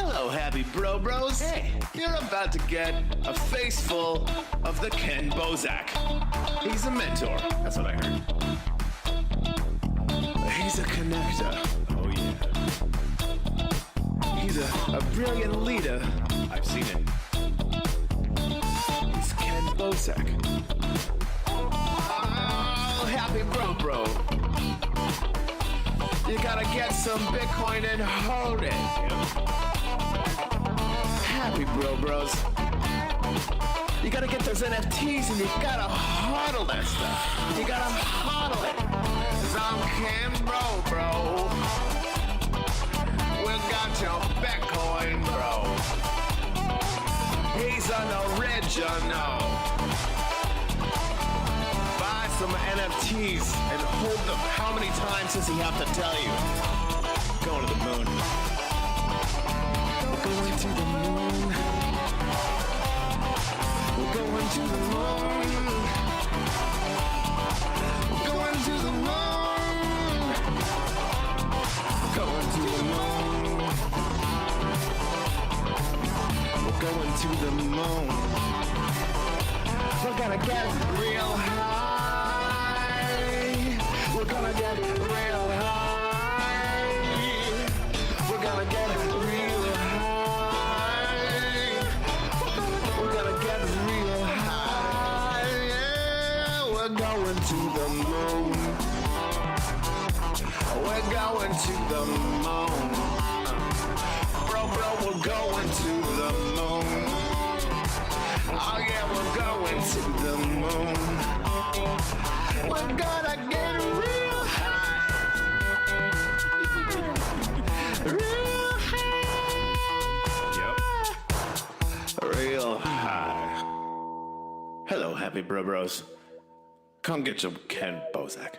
Hello, happy bros. Hey, you're about to get a face full of the Kenn Bosak. He's a mentor. That's what I heard. He's a connector. Oh, yeah. He's a brilliant leader. I've seen it. He's Kenn Bosak. Oh, happy bro. You gotta get some Bitcoin and hold it. Happy bros. You gotta get those NFTs and you gotta hodl that stuff. You gotta hodl it. 'Cause I'm Kenn bro. We got your Bitcoin, bro. He's an original. Buy some NFTs and hold them. How many times does he have to tell you? Going to the moon. We're going to the moon. We're going to the moon. We're going to the moon. Going to the moon. We're going to the moon. We're gonna get real high. We're gonna get real high. We're gonna get real high. We're gonna get real high. Yeah, we're going to the moon. We're going to the moon. Bro, we're going to the moon. Oh yeah, we're going to the moon. We're gonna get real high. Real high. Yep. Real high. Hello, happy bros. Come get your Kenn Bosak.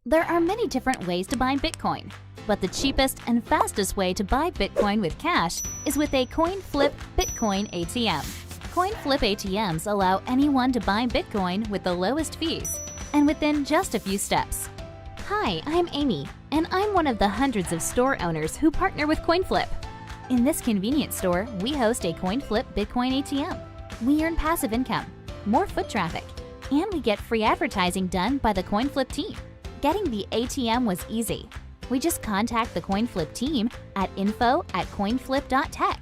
There are many different ways to buy Bitcoin, but the cheapest and fastest way to buy Bitcoin with cash is with a coin flip Bitcoin ATM. Coin flip ATMs allow anyone to buy Bitcoin with the lowest fees and within just a few steps. Hi, I'm Amy, and I'm one of the hundreds of store owners who partner with CoinFlip. In this convenience store, we host a coin flip Bitcoin ATM. We earn passive income, more foot traffic, and we get free advertising done by the CoinFlip team. Getting the ATM was easy. We just contact the CoinFlip team at info@coinflip.tech,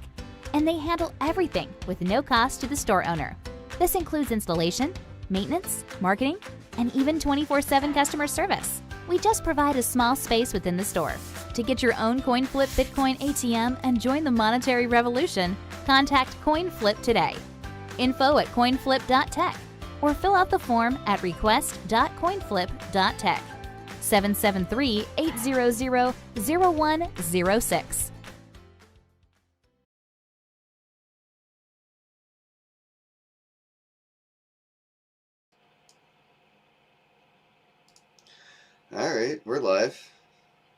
and they handle everything with no cost to the store owner. This includes installation, maintenance, marketing, and even 24/7 customer service. We just provide a small space within the store. To get your own CoinFlip Bitcoin ATM and join the monetary revolution, contact CoinFlip today. info@coinflip.tech or fill out the form at request.coinflip.tech. 773-800-0106. All right, we're live.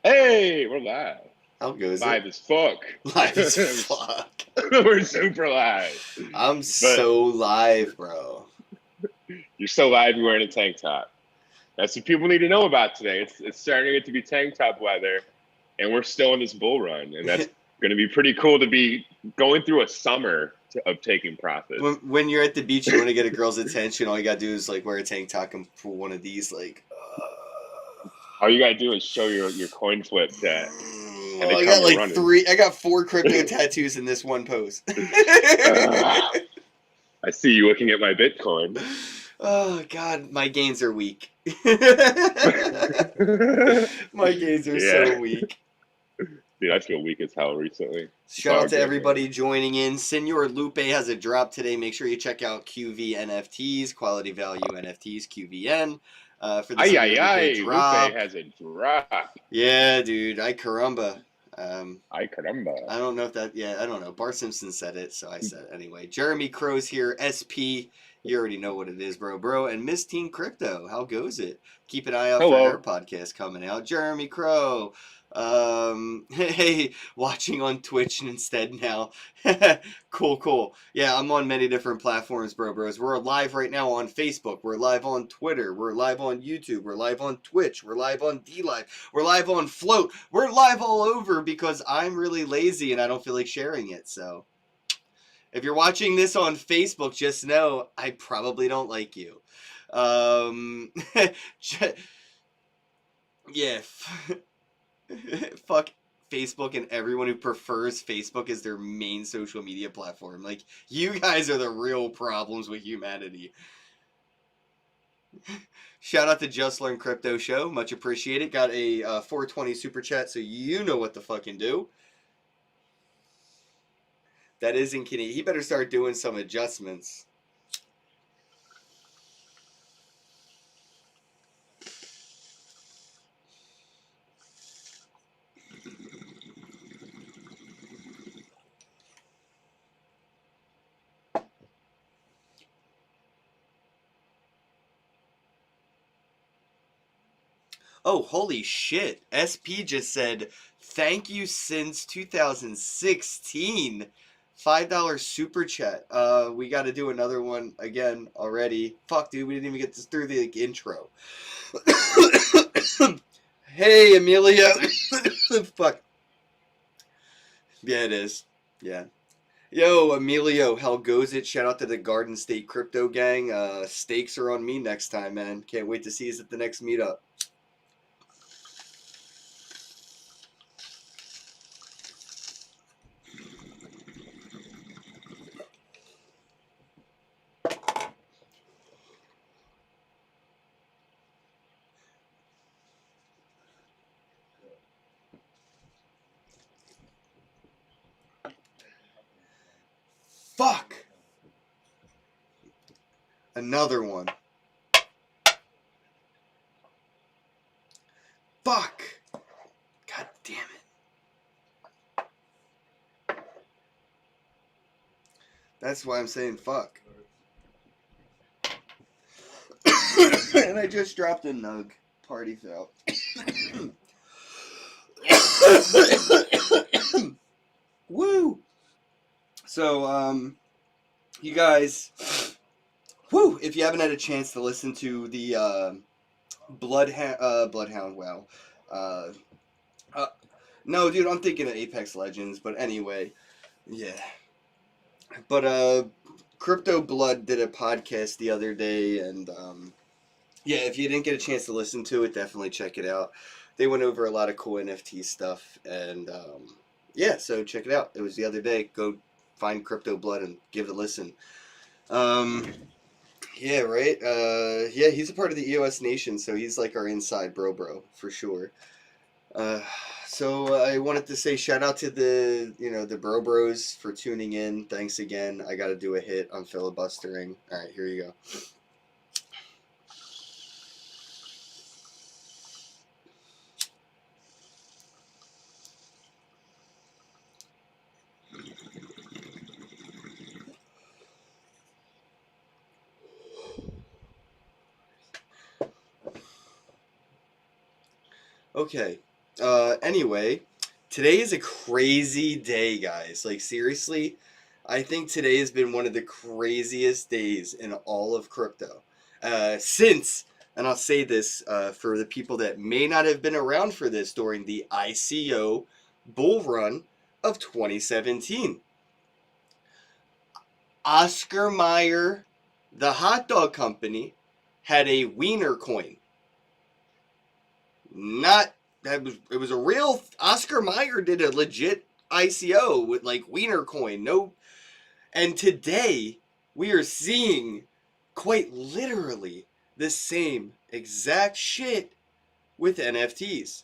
Hey, we're live. How goes Live it? as fuck. Live as fuck. We're super live. I'm so live, bro. You're so live you're wearing a tank top. That's what people need to know about today. It's starting to get to be tank top weather, and we're still in this bull run, and that's going to be pretty cool to be going through a summer of taking profits. When you're at the beach, you want to get a girl's attention, all you got to do is like wear a tank top and pull one of these like... All you got to do is show your coin flip tat. I got like I got 4 crypto tattoos in this one pose. I see you looking at my Bitcoin. Oh, God, my gains are weak. My gains are so weak. Dude, I feel weak as hell recently. Shout out to everybody joining in. Senor Lupe has a drop today. Make sure you check out QV NFTs, Quality Value NFTs, QVN. For this big Lupe drop. has a drop. Yeah, dude. Ay caramba. Ay caramba. I don't know if that. Yeah, I don't know. Bart Simpson said it, so I said it anyway. Jeremy Crow's here. SP. You already know what it is, bro. And Miss Teen Crypto. How goes it? Keep an eye out for her podcast coming out. Jeremy Crow. Hey, watching on Twitch instead now. Cool. Yeah, I'm on many different platforms, bros. We're live right now on Facebook. We're live on Twitter. We're live on YouTube. We're live on Twitch. We're live on DLive. We're live on Float. We're live all over because I'm really lazy and I don't feel like sharing it. So if you're watching this on Facebook, just know I probably don't like you. Yeah. Fuck Facebook and everyone who prefers Facebook as their main social media platform. Like, you guys are the real problems with humanity. Shout out to Just Learn Crypto Show. Much appreciated. Got a 420 super chat, so you know what to fucking do. That isn't kidding. He better start doing some adjustments. Oh, holy shit. SP just said, thank you since 2016. $5 super chat. We got to do another one again already. Fuck, dude, we didn't even get this through the intro. Hey, Emilio. Fuck. Yeah, it is. Yeah. Yo, Emilio, how goes it? Shout out to the Garden State Crypto Gang. Stakes are on me next time, man. Can't wait to see us at the next meetup. Fuck! Another one. Fuck! God damn it. That's why I'm saying fuck. And I just dropped a nug. Party foul. Woo! So, you guys, if you haven't had a chance to listen to the, Bloodhound, wow. No, dude, I'm thinking of Apex Legends, but anyway, yeah. But, Crypto Blood did a podcast the other day, and, yeah, if you didn't get a chance to listen to it, definitely check it out. They went over a lot of cool NFT stuff, and, yeah, so check it out. It was the other day. Go find Crypto Blood and give it a listen. Yeah, right? Yeah, he's a part of the EOS Nation, so he's like our inside bro, for sure. So I wanted to say shout out to the, the bros for tuning in. Thanks again. I got to do a hit on filibustering. All right, here you go. Okay. Anyway, today is a crazy day, guys. Like, seriously, I think today has been one of the craziest days in all of crypto. Since, and I'll say this for the people that may not have been around for this during the ICO bull run of 2017. Oscar Mayer, the hot dog company, had a wiener coin. It was a real, Oscar Mayer did a legit ICO with like wiener coin. No, and today we are seeing quite literally the same exact shit with NFTs.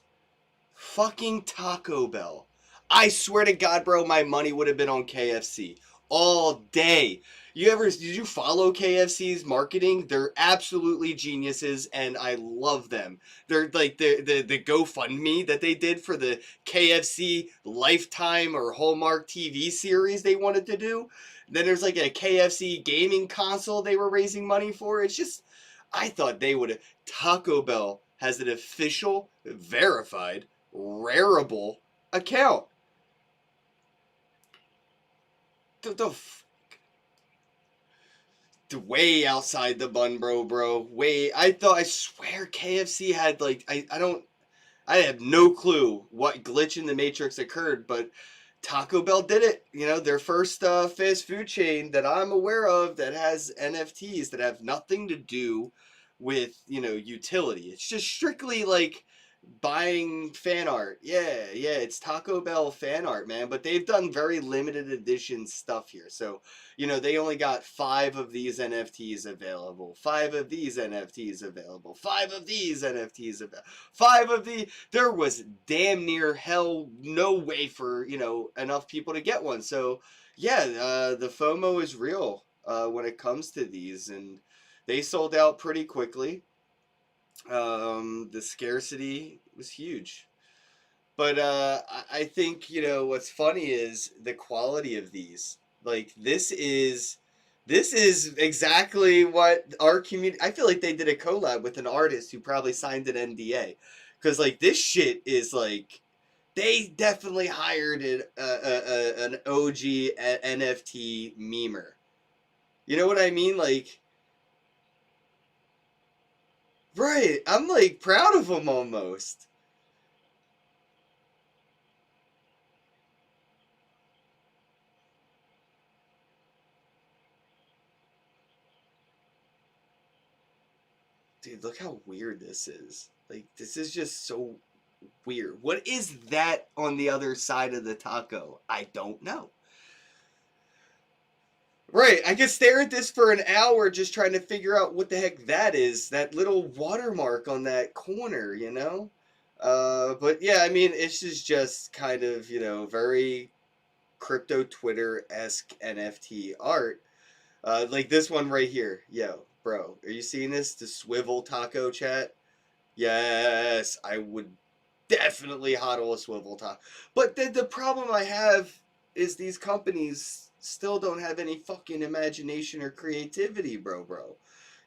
Fucking Taco Bell. I swear to God, bro, my money would have been on KFC. all day. Did you follow KFC's marketing? They're absolutely geniuses, and I love them. They're like the GoFundMe that they did for the KFC Lifetime or Hallmark TV series they wanted to do. Then there's like a KFC gaming console they were raising money for. It's just, I thought they would have. Taco Bell has an official, verified, Rareable account. Way outside the bun, bro. I swear KFC had like, I have no clue what glitch in the matrix occurred, but Taco Bell did it. You know, their first fast food chain that I'm aware of that has NFTs that have nothing to do with, you know, utility. It's just strictly like buying fan art. Yeah, it's Taco Bell fan art, man. But they've done very limited edition stuff here. So, you know, they only got 5 of these NFTs available. 5 of these NFTs available. 5 of these NFTs available. 5 of the... There was damn near hell no way for, you know, enough people to get one. So, yeah, the FOMO is real when it comes to these. And they sold out pretty quickly. The scarcity was huge, but I think, you know, what's funny is the quality of these. Like, this is exactly what our community. I feel like they did a collab with an artist who probably signed an NDA, because like this shit is like, they definitely hired an OG NFT memer. You know what I mean? Like. Right, I'm like proud of them almost. Dude, look how weird this is. Like, this is just so weird. What is that on the other side of the taco? I don't know. Right, I could stare at this for an hour just trying to figure out what the heck that is. That little watermark on that corner, you know? But yeah, I mean, it's just kind of, you know, very crypto Twitter-esque NFT art. Like this one right here. Yo, bro, are you seeing this? The swivel taco chat? Yes, I would definitely hodl a swivel taco. But the problem I have is these companies still don't have any fucking imagination or creativity, bro.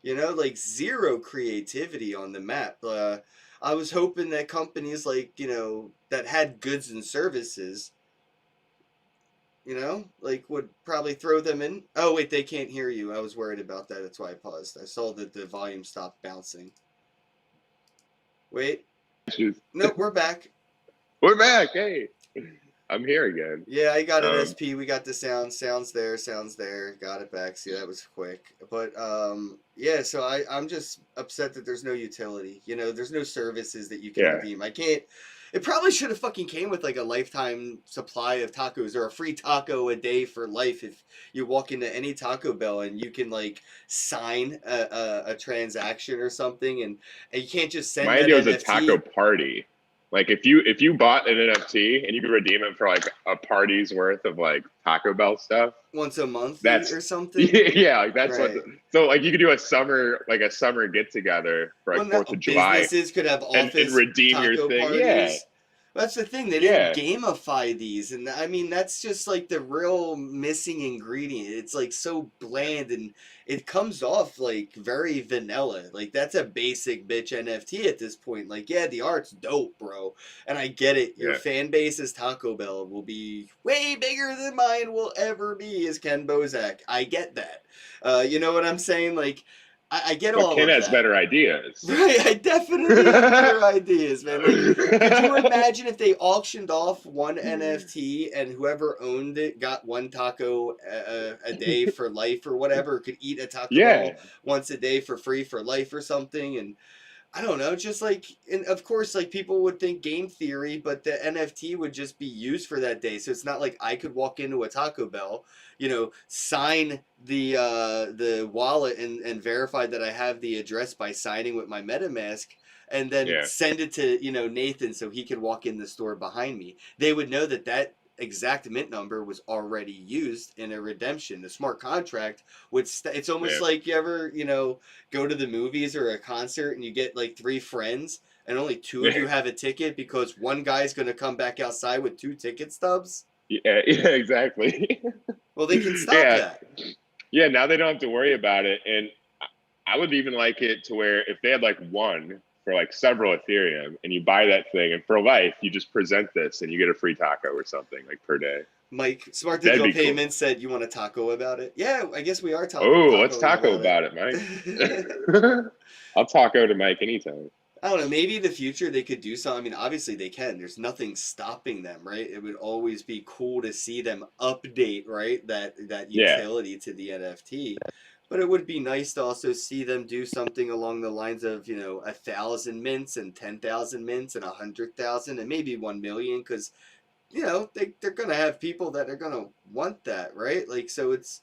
You know, like zero creativity on the map. I was hoping that companies like, you know, that had goods and services, you know, like would probably throw them in. Oh, wait, they can't hear you. I was worried about that. That's why I paused. I saw that the volume stopped bouncing. Wait. Nope, we're back. We're back. Hey. I'm here again. Yeah, I got an SP. We got the sounds there. Got it back. See, that was quick. But yeah, so I'm just upset that there's no utility. You know, there's no services that you can redeem. I can't. It probably should have fucking came with like a lifetime supply of tacos or a free taco a day for life if you walk into any Taco Bell and you can like sign a transaction or something, and you can't just send. My idea was a taco party. Like if you bought an NFT and you could redeem it for like a party's worth of like Taco Bell stuff once a month or something. Yeah, like that's right. So like you could do a summer get together for like 4th of July. Businesses could have office and redeem your thing. Parties. Yeah. That's the thing. They didn't gamify these, and I mean that's just like the real missing ingredient. It's like so bland, and it comes off like very vanilla. Like that's a basic bitch NFT at this point. Like, yeah, the art's dope, bro, and I get it. Your fan base as Taco Bell will be way bigger than mine will ever be as Kenn Bosak. I get that. You know what I'm saying? Like. I get all of that. Ken has better ideas. Right, I definitely have better ideas, man. Like, could you imagine if they auctioned off one NFT and whoever owned it got one taco a day for life or whatever, could eat a taco bell once a day for free for life or something? And I don't know, just like, and of course, like people would think game theory, but the NFT would just be used for that day. So it's not like I could walk into a Taco Bell, you know, sign the wallet and verify that I have the address by signing with my MetaMask, and then send it to, you know, Nathan so he could walk in the store behind me. They would know that exact mint number was already used in a redemption. The smart contract would it's almost like you ever, go to the movies or a concert and you get like 3 friends and only 2 of you have a ticket because one guy's going to come back outside with 2 ticket stubs. Yeah, exactly. Well, they can stop that. Yeah, now they don't have to worry about it. And I would even like it to where if they had like one for like several Ethereum and you buy that thing and for life, you just present this and you get a free taco or something like per day. Mike, Smart Digital Payments said you want to taco about it. Yeah, I guess we are talking. Oh, let's taco about it, Mike. I'll taco to Mike anytime. I don't know. Maybe in the future they could do something. I mean, obviously they can. There's nothing stopping them, right? It would always be cool to see them update, right? That utility to the NFT. But it would be nice to also see them do something along the lines of, 1,000 mints and 10,000 mints and 100,000 and maybe 1 million, because, they're gonna have people that are gonna want that, right? Like, so it's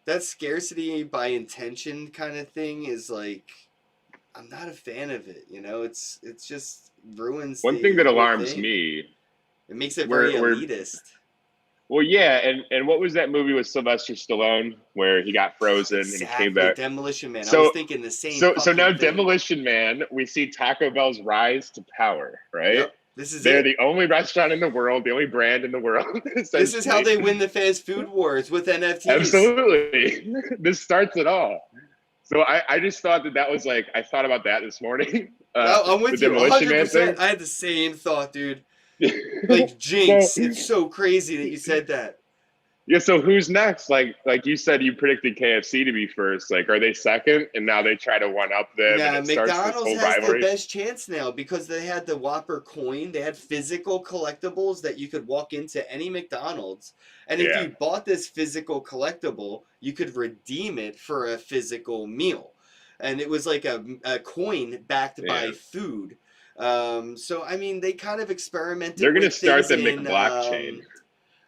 that scarcity by intention kind of thing is like, I'm not a fan of it. It's just ruins. One thing that alarms me. It makes it very elitist. Well, yeah, and what was that movie with Sylvester Stallone where he got frozen and he came back? Demolition Man. I was thinking the same. So now thing. Demolition Man, we see Taco Bell's rise to power, right? Yep. They're the only restaurant in the world, the only brand in the world. This is how they win the fast food wars with NFTs. Absolutely. This starts it all. So I just thought that was like, I thought about that this morning. I'm with you, 100%. I had the same thought, dude. Like Jinx, it's so crazy that you said that. Yeah, so who's next? Like you said, you predicted KFC to be first. Like, are they second? And now they try to one up them. Yeah, and it McDonald's has the best chance now because they had the Whopper coin. They had physical collectibles that you could walk into any McDonald's. And if you bought this physical collectible, you could redeem it for a physical meal. And it was like a coin backed by food. So, I mean, they kind of experimented. They're going to start the McBlockchain.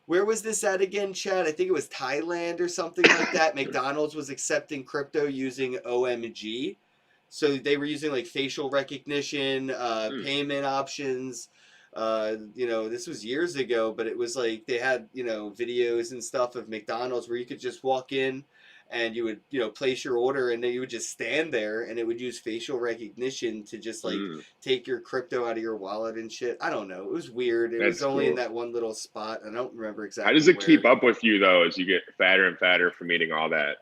Where was this at again, Chad? I think it was Thailand or something like that. McDonald's was accepting crypto using OMG. So they were using like facial recognition, payment options. This was years ago, but it was like they had, videos and stuff of McDonald's where you could just walk in and you would, place your order and then you would just stand there and it would use facial recognition to just like take your crypto out of your wallet and shit. I don't know. It was weird. It was only in that one little spot. I don't remember exactly. How does it keep up with you though, as you get fatter and fatter from eating all that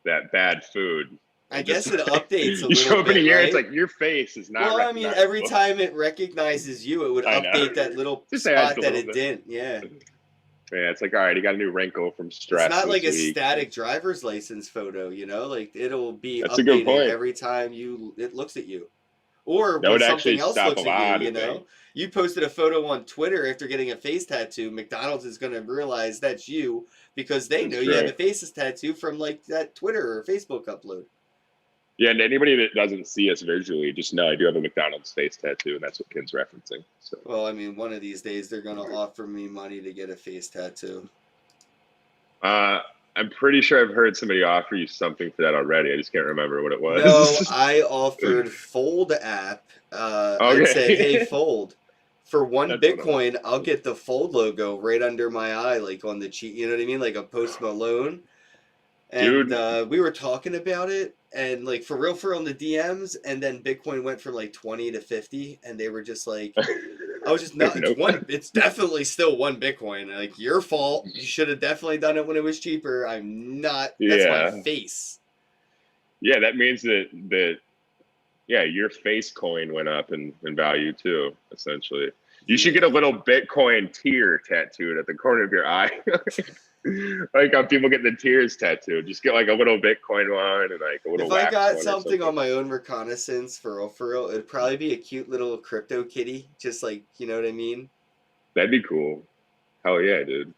bad food? I guess it updates a little bit. You show up in a year, right? it's like your face is not. Well, I mean, every time it recognizes you, it would update that little spot that it didn't. Yeah. Yeah, it's like, all right, you got a new wrinkle from stress. It's not like a static driver's license photo, like it'll be That's updated every time it looks at you. Or when something else looks at you, You posted a photo on Twitter after getting a face tattoo. McDonald's is going to realize that's you because they know you have a face tattoo from like that Twitter or Facebook upload. Yeah, and anybody that doesn't see us visually, just know I do have a McDonald's face tattoo, and that's what Kenn's referencing. So. Well, I mean, one of these days they're going to offer me money to get a face tattoo. I'm pretty sure I've heard somebody offer you something for that already. I just can't remember what it was. No, I offered Fold app. I said, hey, Fold. For one Bitcoin, I'll get the Fold logo right under my eye, like on the cheek. You know what I mean? Like a Post Malone. And we were talking about it, and like for real in the DMs, and then Bitcoin went from like 20 to 50, and they were just like, I was just not. It's definitely still one Bitcoin. Like your fault. You should have definitely done it when it was cheaper. I'm not. That's my face. Yeah, that means that your face coin went up in value too. Essentially, you should get a little Bitcoin tear tattooed at the corner of your eye. Like how people get the tears tattooed. Just get like a little Bitcoin one and like a little. If I got something on my own reconnaissance for real, it'd probably be a cute little crypto kitty. Just like, you know what I mean? That'd be cool. Hell yeah, dude.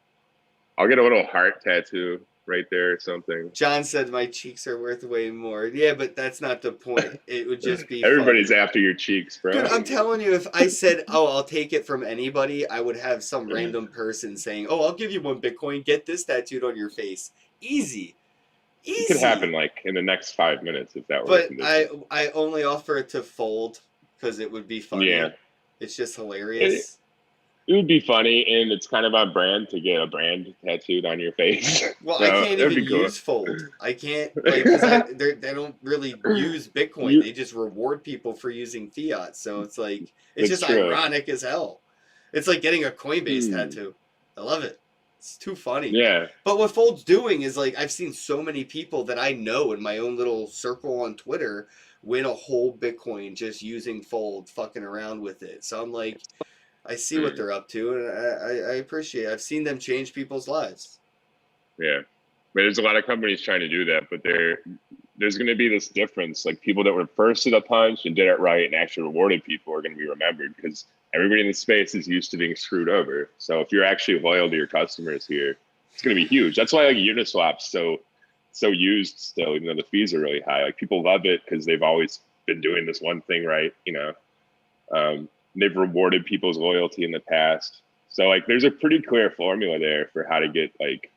I'll get a little heart tattoo right there or something. John said my cheeks are worth way more. Yeah, but that's not the point. It would just be everybody's fun. After your cheeks, bro. Dude, I'm telling you, if I said, I'll take it from anybody, I would have some random person saying, I'll give you one Bitcoin, get this tattooed on your face. Easy. It could happen like in the next 5 minutes if that were. But I only offer it to Fold because it would be funny. Yeah. It's just hilarious. It would be funny, and it's kind of on brand to get a brand tattooed on your face. Well, So I can't that'd even be cool. use Fold. I can't, like, because they don't really use Bitcoin. You, They just reward people for using fiat. So it's like, it's that's just true. ironic as hell. It's like getting a Coinbase Hmm. tattoo. I love it. It's too funny. Yeah. But what Fold's doing is, like, I've seen so many people that I know in my own little circle on Twitter win a whole Bitcoin just using Fold, fucking around with it. So I'm like, I see what they're up to, and I appreciate it. I've seen them change people's lives. Yeah. But there's a lot of companies trying to do that, but there's going to be this difference. Like people that were first to the punch and did it right and actually rewarded people are going to be remembered because everybody in the space is used to being screwed over. So if you're actually loyal to your customers here, it's going to be huge. That's why like Uniswap's so used still, even though the fees are really high. Like people love it because they've always been doing this one thing right, you know. They've rewarded people's loyalty in the past. So like there's a pretty clear formula there for how to get like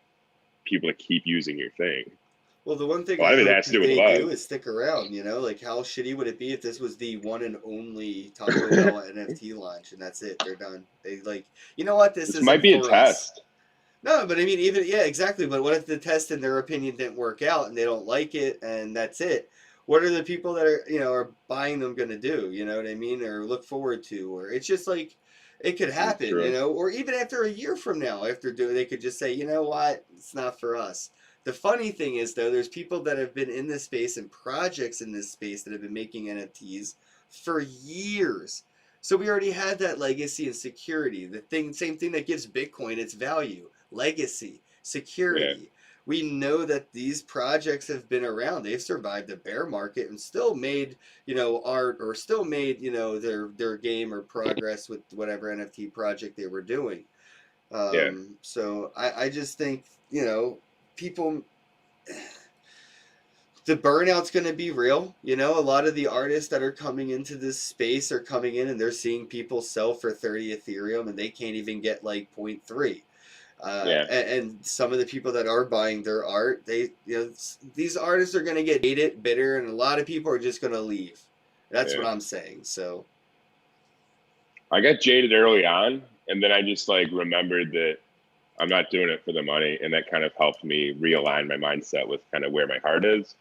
people to keep using your thing. Well, the one thing A lot I of it hope has to do with they love. do is stick around, you know? Like, how shitty would it be if this was the one and only Taco Bell NFT launch and that's it? They're done. They, like, you know what? This This isn't might be a for us. test. No, but I mean, even, yeah, exactly. But what if the test, in their opinion, didn't work out and they don't like it and that's it? What are the people that are, you know, are buying them going to do? You know what I mean? Or look forward to? Or it's just like, it could happen, True. you know? Or even after a year from now, after doing, they could just say, you know what? It's not for us. The funny thing is, though, there's people that have been in this space and projects in this space that have been making NFTs for years. So we already had that legacy and security. Same thing that gives Bitcoin its value: legacy, security. Yeah. We know that these projects have been around. They've survived the bear market and still made, you know, art, or still made, you know, their game or progress with whatever NFT project they were doing. Yeah. So I just think, you know, people, the burnout's going to be real. You know, a lot of the artists that are coming into this space are coming in and they're seeing people sell for 30 Ethereum and they can't even get like 0.3. Yeah. And some of the people that are buying their art, they, you know, these artists are going to get jaded, bitter, and a lot of people are just going to leave. That's what I'm saying. So I got jaded early on, and then I just like remembered that I'm not doing it for the money, and that kind of helped me realign my mindset with kind of where my heart is.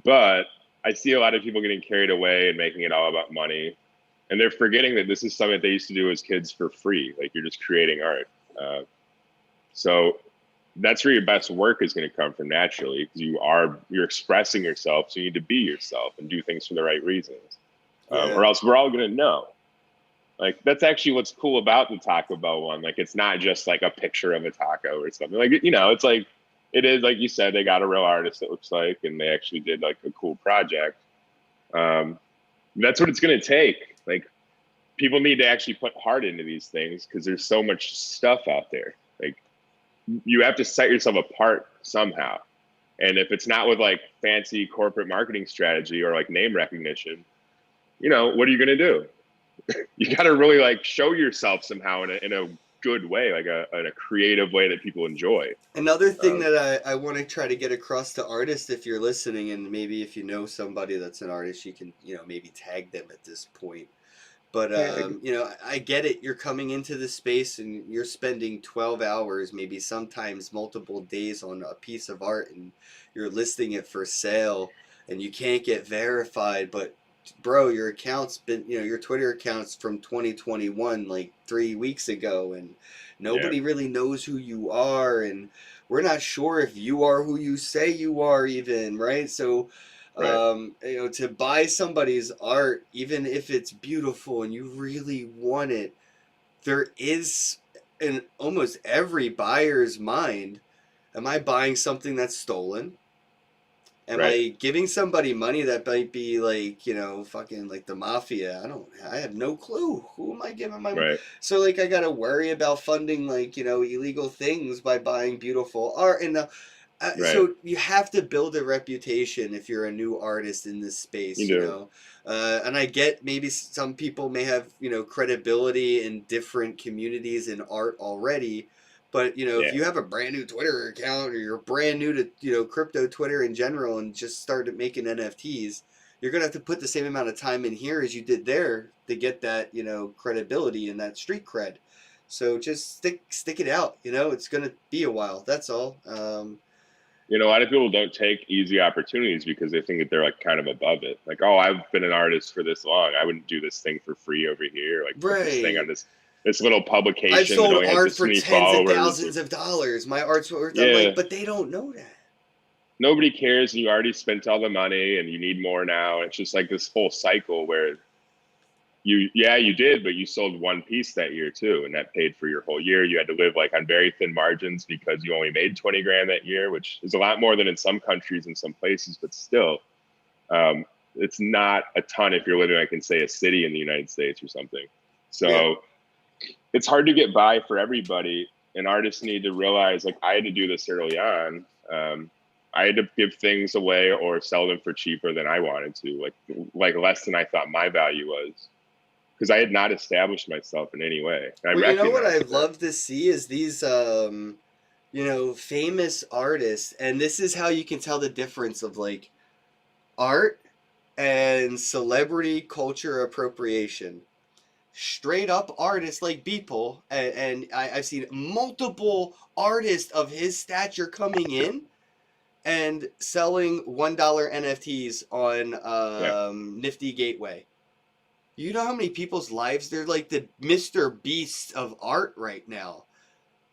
But I see a lot of people getting carried away and making it all about money, and they're forgetting that this is something they used to do as kids for free. Like you're just creating art. So that's where your best work is going to come from naturally, because you're expressing yourself. So you need to be yourself and do things for the right reasons, or else we're all going to know. Like that's actually what's cool about the Taco Bell one. Like it's not just like a picture of a taco or something. Like, you know, it's like it is, like you said, they got a real artist, it looks like, and they actually did like a cool project. That's what it's going to take. Like people need to actually put heart into these things because there's so much stuff out there. Like you have to set yourself apart somehow. And if it's not with like fancy corporate marketing strategy or like name recognition, you know, what are you going to do? You got to really like show yourself somehow in a good way, like in a creative way that people enjoy. Another thing that I want to try to get across to artists, if you're listening, and maybe if you know somebody that's an artist, you can, you know, maybe tag them at this point. But, you know, I get it. You're coming into this space and you're spending 12 hours, maybe sometimes multiple days on a piece of art, and you're listing it for sale and you can't get verified. But, bro, your account's been, you know, your Twitter account's from 2021, like 3 weeks ago, and nobody really knows who you are. And we're not sure if you are who you say you are, even, right? So, you know, to buy somebody's art, even if it's beautiful and you really want it, there is in almost every buyer's mind, am I buying something that's stolen? Am I giving somebody money that might be like, you know, fucking like the mafia? I have no clue. Who am I giving my money? So like I gotta worry about funding like, you know, illegal things by buying beautiful art. And so you have to build a reputation if you're a new artist in this space, you know. And I get maybe some people may have, you know, credibility in different communities in art already. But, you know, if you have a brand new Twitter account or you're brand new to, you know, crypto Twitter in general and just started making NFTs, you're going to have to put the same amount of time in here as you did there to get that, you know, credibility and that street cred. So just stick it out. You know, it's gonna be a while. That's all. You know, a lot of people don't take easy opportunities because they think that they're like kind of above it. Like, oh, I've been an artist for this long. I wouldn't do this thing for free over here. Like, put this thing on Right. this little I've publication that sold only has art this for many tens of followers. thousands of dollars. My art's worth. I'm Yeah, like, but they don't know that. nobody cares. And you already spent all the money and you need more now. It's just like this whole cycle where you did, but you sold one piece that year too. And that paid for your whole year. You had to live like on very thin margins because you only made 20 grand that year, which is a lot more than in some countries and some places, but still, it's not a ton if you're living like in say a city in the United States or something. So Yeah. it's hard to get by for everybody. And artists need to realize, like, I had to do this early on. I had to give things away or sell them for cheaper than I wanted to, like less than I thought my value was, because I had not established myself in any way. And Well, I you know what recognized I'd that. love to see is these, you know, famous artists, and this is how you can tell the difference of like art and celebrity culture appropriation. Straight up artists like Beeple, and I've seen multiple artists of his stature coming in and selling $1 NFTs on Yeah. Nifty Gateway. You know how many people's lives they're like the Mr. Beast of art right now.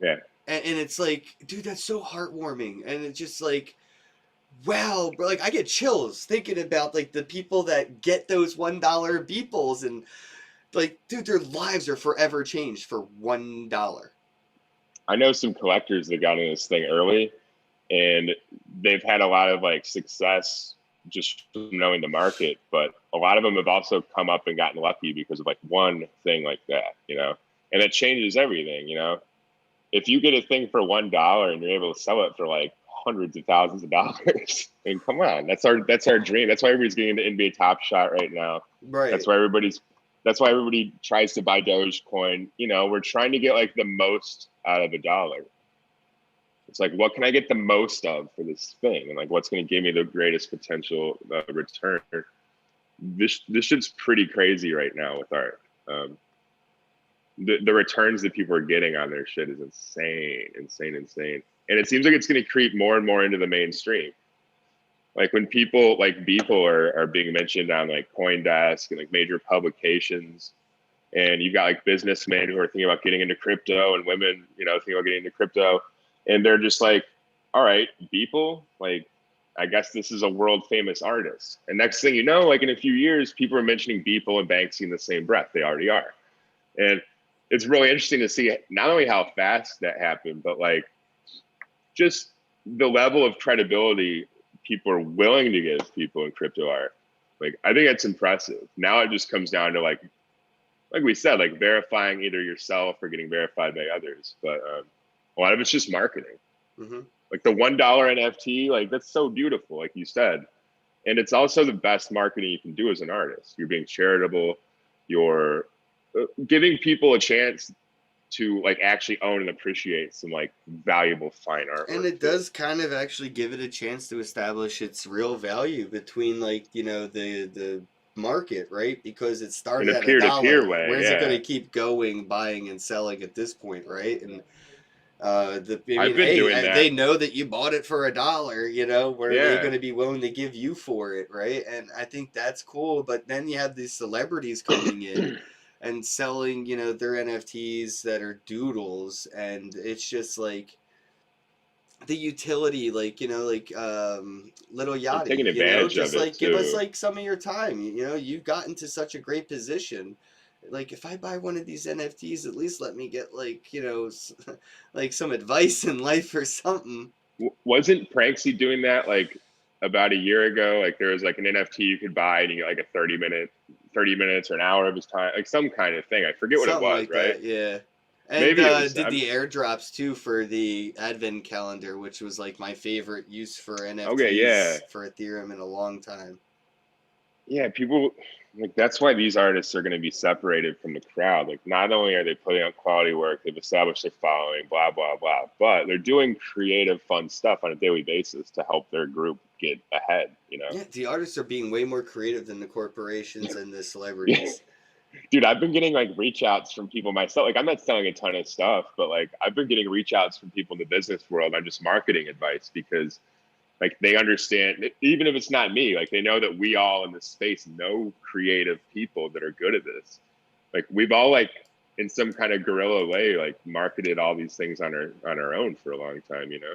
Yeah. And it's like, dude, that's so heartwarming. And it's just like, wow, bro, like I get chills thinking about like the people that get those $1 Beeples, and like, dude, their lives are forever changed for $1. I know some collectors that got in this thing early, and they've had a lot of like success just from knowing the market, but a lot of them have also come up and gotten lucky because of like one thing like that, you know, and it changes everything. You know, if you get a thing for $1 and you're able to sell it for like hundreds of thousands of dollars, and come on, that's our dream. That's why everybody's getting into NBA Top Shot right now. Right. That's why everybody tries to buy Dogecoin. You know, we're trying to get like the most out of $1. It's like, what can I get the most of for this thing? And like, what's going to give me the greatest potential return? This shit's pretty crazy right now with art. The returns that people are getting on their shit is insane. And it seems like it's going to creep more and more into the mainstream. Like when people like Beeple are being mentioned on like CoinDesk and like major publications, and you've got like businessmen who are thinking about getting into crypto, and women, you know, thinking about getting into crypto, and they're just like, all right, Beeple, like, I guess this is a world famous artist. And next thing you know, like in a few years, people are mentioning Beeple and Banksy in the same breath. They already are. And it's really interesting to see not only how fast that happened, but like just the level of credibility people are willing to give people in crypto art. Like, I think that's impressive. Now it just comes down to like we said, like verifying either yourself or getting verified by others. But a lot of it's just marketing. Mm-hmm. Like the $1 NFT, like that's so beautiful, like you said. And it's also the best marketing you can do as an artist. You're being charitable. You're giving people a chance to like actually own and appreciate some like valuable fine art. And it does kind of actually give it a chance to establish its real value between like, you know, the market, right? Because it started in a at peer-to-peer $1. way. Where's Yeah. it going to keep going, buying and selling at this point, right? And I've been doing that. they know that you bought it for $1, you know, where are they Yeah. going to be willing to give you for it, right? And I think that's cool. But then you have these celebrities coming in and selling, you know, their NFTs that are doodles, and it's just like the utility, like, you know, like Little They're Yachty, taking you know, advantage just of it like give us too. like some of your time. You know, you've gotten to such a great position. Like if I buy one of these NFTs, at least let me get like, you know, like some advice in life or something. Wasn't Pranksy doing that like about a year ago? Like there was like an NFT you could buy and you get like a 30 minutes or an hour of his time, like some kind of thing. I forget what it Something was, like right? that, yeah. And Maybe it was did the airdrops too for the Advent calendar, which was like my favorite use for NFTs Okay, yeah. for Ethereum in a long time. Yeah, people like that's why these artists are going to be separated from the crowd. Like not only are they putting out quality work, they've established their following, blah blah blah, but they're doing creative, fun stuff on a daily basis to help their group get ahead. You know? Yeah, the artists are being way more creative than the corporations and the Yeah. celebrities. Dude, I've been getting like reach outs from people myself. Like I'm not selling a ton of stuff, but like I've been getting reach outs from people in the business world on just marketing advice because like they understand, even if it's not me, like they know that we all in this space know creative people that are good at this. Like we've all like in some kind of guerrilla way, like marketed all these things on our own for a long time, you know?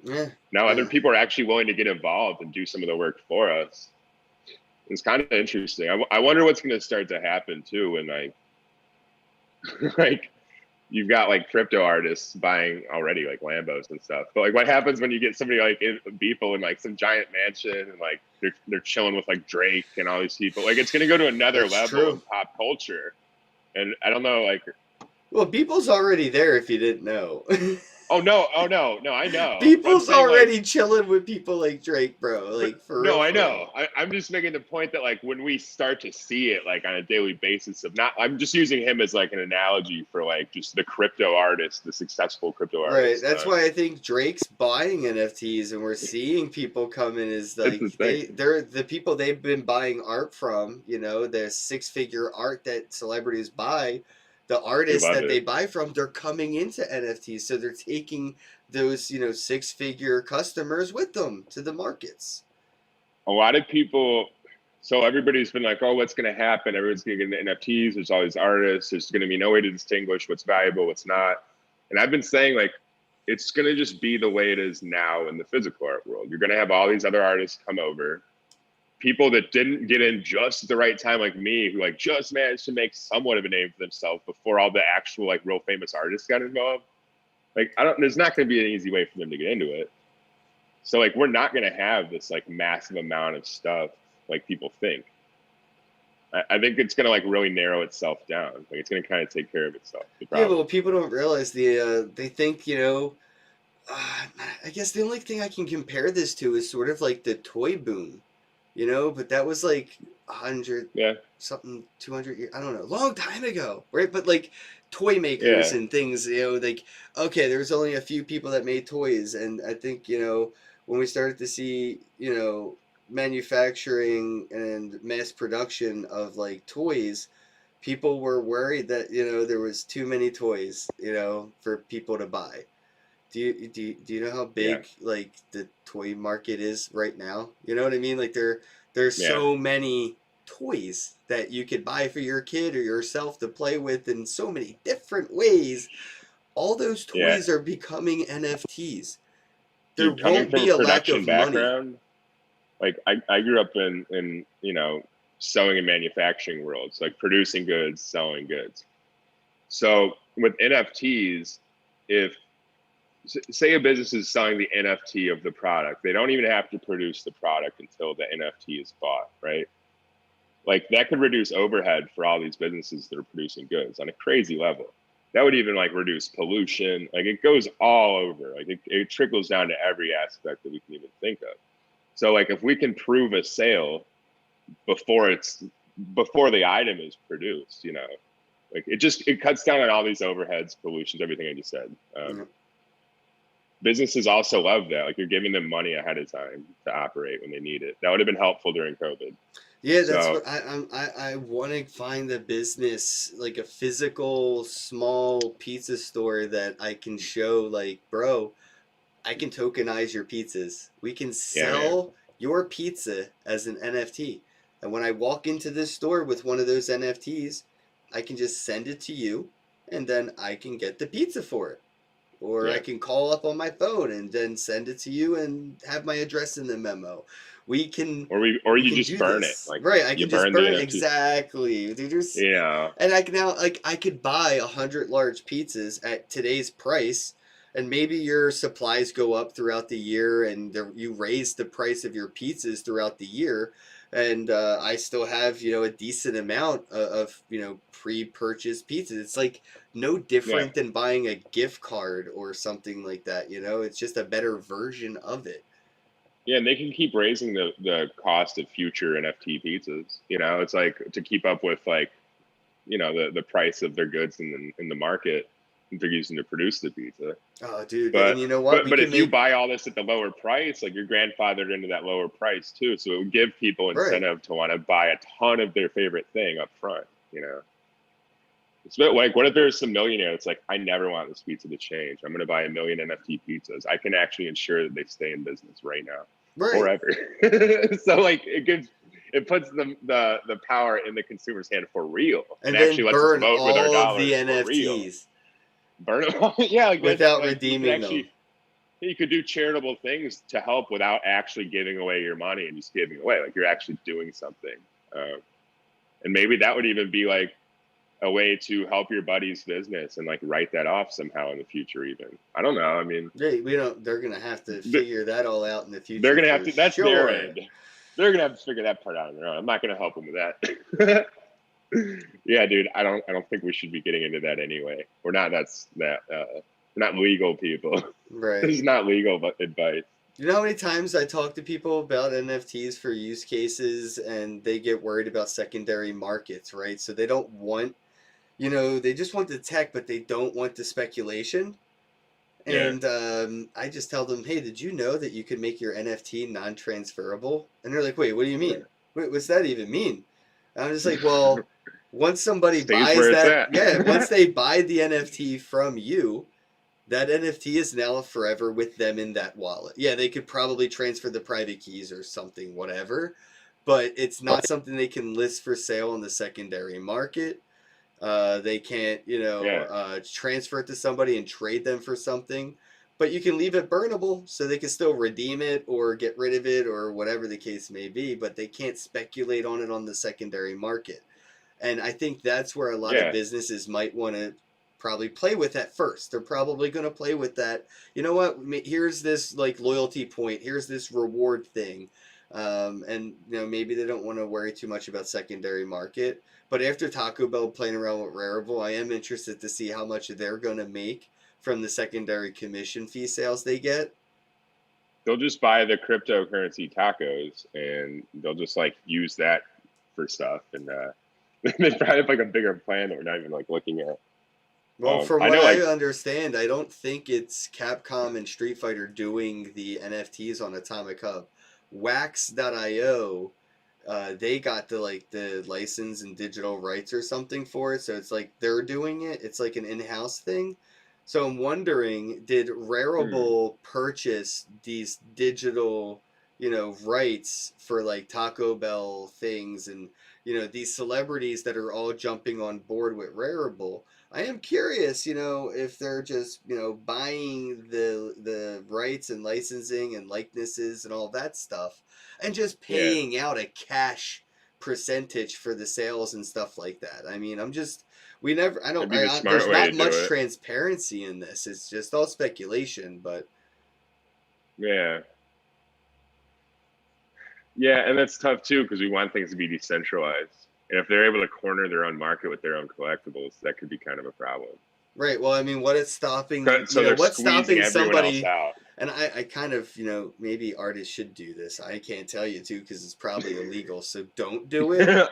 Yeah. Now other people are actually willing to get involved and do some of the work for us. It's kind of interesting. I wonder what's going to start to happen too when like, like you've got like crypto artists buying already like Lambos and stuff. But like what happens when you get somebody like Beeple in like some giant mansion and like they're chilling with like Drake and all these people? Like it's going to go to another level of pop culture. And I don't know, like. Well, Beeple's already there if you didn't know. Oh no, I know. Beeple's already like, chilling with people like Drake, bro. Like for real. No, I know. I'm just making the point that like when we start to see it like on a daily basis of not, I'm just using him as like an analogy for like just the crypto artist, the successful crypto artist. Right. That's why I think Drake's buying NFTs and we're seeing people come in as like they're the people they've been buying art from, you know, the 6-figure art that celebrities buy. The artists that they buy from, they're coming into NFTs. So they're taking those, you know, 6-figure customers with them to the markets. A lot of people, so everybody's been like, oh, what's going to happen? Everyone's going to get into NFTs. There's all these artists. There's going to be no way to distinguish what's valuable, what's not. And I've been saying like, it's going to just be the way it is now in the physical art world. You're going to have all these other artists come over. People that didn't get in just at the right time, like me, who like just managed to make somewhat of a name for themselves before all the actual like real famous artists got involved. Like there's not going to be an easy way for them to get into it. So like we're not going to have this like massive amount of stuff like people think. I think it's going to like really narrow itself down. Like it's going to kind of take care of itself. Yeah, but what people don't realize they think, you know, I guess the only thing I can compare this to is sort of like the toy boom. You know, but that was like 100 something, 200 years, I don't know, long time ago, right? But like toy makers and things, you know, like, okay, there was only a few people that made toys. And I think, you know, when we started to see, you know, manufacturing and mass production of like toys, people were worried that, you know, there was too many toys, you know, for people to buy. Do you know how big like the toy market is right now? You know what I mean? Like there's so many toys that you could buy for your kid or yourself to play with in so many different ways. All those toys are becoming NFTs. There won't be a lack of money. Like I grew up in you know, sewing and manufacturing worlds, like producing goods, selling goods. So with NFTs, if say a business is selling the NFT of the product, they don't even have to produce the product until the NFT is bought, right? Like that could reduce overhead for all these businesses that are producing goods on a crazy level. That would even like reduce pollution. Like it goes all over. Like it trickles down to every aspect that we can even think of. So like if we can prove a sale before the item is produced, you know, like it cuts down on all these overheads, pollutions, everything I just said. Businesses also love that. Like you're giving them money ahead of time to operate when they need it. That would have been helpful during COVID. Yeah, that's what I want to find a business, like a physical small pizza store that I can show like, bro, I can tokenize your pizzas. We can sell your pizza as an NFT. And when I walk into this store with one of those NFTs, I can just send it to you and then I can get the pizza for it. Or I can call up on my phone and then send it to you and have my address in the memo. We can, or you just burn it. Like, right, I can just burn it. Exactly. And I can now, like, I could buy 100 large pizzas at today's price, and maybe your supplies go up throughout the year, and you raise the price of your pizzas throughout the year, and I still have, you know, a decent amount of you know, pre-purchased pizzas. It's like no different than buying a gift card or something like that. You know, it's just a better version of it. Yeah, and they can keep raising the cost of future NFT pizzas. You know, it's like to keep up with like, you know, the price of their goods in the market if they're using to produce the pizza. Oh, dude! And you know what? But if you buy all this at the lower price, like you're grandfathered into that lower price too, so it would give people incentive to want to buy a ton of their favorite thing up front. You know. Like, what if there's some millionaire that's like, I never want this pizza to change. I'm going to buy 1 million NFT pizzas. I can actually ensure that they stay in business right now, forever. So like, it puts the power in the consumer's hand for real, and actually lets us vote with our all dollars the for real. NFTs. Burn them all, yeah, like without like redeeming them. You could do charitable things to help without actually giving away your money and just giving away. Like, you're actually doing something, and maybe that would even be like a way to help your buddy's business and like write that off somehow in the future. Even, I don't know. I mean, they're gonna have to figure that all out in the future. They're gonna have to. That's sure. their end. They're gonna have to figure that part out on their own. I'm not gonna help them with that. Yeah, dude. I don't think we should be getting into that anyway. We're not. We're not legal people. Right. This is not legal advice. You know how many times I talk to people about NFTs for use cases and they get worried about secondary markets, right? So they don't want, they just want the tech, but they don't want the speculation. And I just tell them, hey, did you know that you could make your NFT non-transferable? And they're like, wait, what do you mean? Wait, what's that even mean? And I'm just like, well, once somebody buys that, once they buy the NFT from you, that NFT is now forever with them in that wallet. Yeah, they could probably transfer the private keys or something, whatever, but it's not something they can list for sale on the secondary market. They can't, transfer it to somebody and trade them for something, but you can leave it burnable so they can still redeem it or get rid of it or whatever the case may be, but they can't speculate on it on the secondary market. And I think that's where a lot of businesses might want to probably play with at first. They're probably going to play with that. You know what? Here's this like loyalty point. Here's this reward thing. And maybe they don't want to worry too much about secondary market. But after Taco Bell playing around with Rarible, I am interested to see how much they're going to make from the secondary commission fee sales they get. They'll just buy the cryptocurrency tacos and they'll just like use that for stuff. And they probably have like a bigger plan that we're not even like looking at. Well, from what I understand, I don't think it's Capcom and Street Fighter doing the NFTs on Atomic Hub. Wax.io, they got the license and digital rights or something for it, so it's like they're doing it. It's like an in-house thing. So I'm wondering, did Rarible purchase these digital, rights for like Taco Bell things and these celebrities that are all jumping on board with Rarible? I am curious, if they're just, buying the rights and licensing and likenesses and all that stuff and just paying out a cash percentage for the sales and stuff like that. I mean, there's not much transparency in this. It's just all speculation, but. Yeah. Yeah, and that's tough too because we want things to be decentralized. And if they're able to corner their own market with their own collectibles, that could be kind of a problem. Right. Well, I mean, what is stopping? So what's stopping somebody? Out. And I kind of, maybe artists should do this. I can't tell you to because it's probably illegal. So don't do it.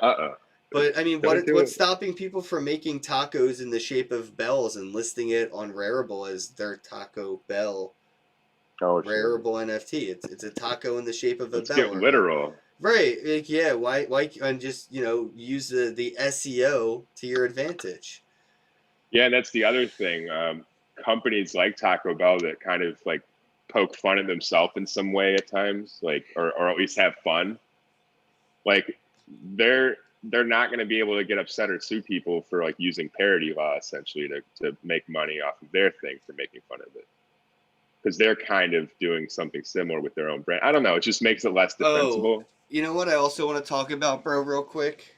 But I mean, what's stopping people from making tacos in the shape of bells and listing it on Rarible as their Taco Bell? Rarible NFT. It's a taco in the shape of a bell. Get literal. Right. Like, yeah. Why and just use the SEO to your advantage. Yeah, and that's the other thing. Companies like Taco Bell that kind of like poke fun at themselves in some way at times, like or at least have fun. Like they're not going to be able to get upset or sue people for like using parody law essentially to make money off of their thing for making fun of it. Because they're kind of doing something similar with their own brand. I don't know. It just makes it less defensible. You know what I also want to talk about, bro, real quick?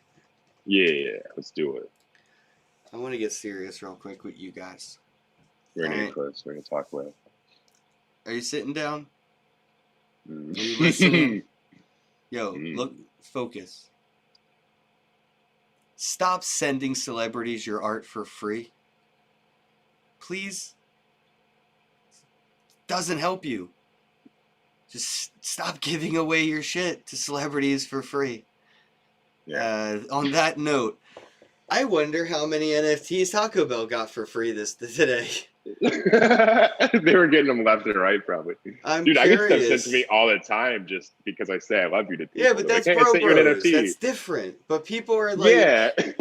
Yeah, let's do it. I want to get serious real quick with you guys. We're going to get close. We're going to talk about it. Are you sitting down? Are you listening? Yo, look, focus. Stop sending celebrities your art for free. Please. Doesn't help you. Just stop giving away your shit to celebrities for free. Yeah. On that note, I wonder how many NFTs Taco Bell got for free today. They were getting them left and right, probably. I'm Dude, curious. I get stuff sent to me all the time just because I say I love you to people. Yeah, but that's bros. That's different. But people are like,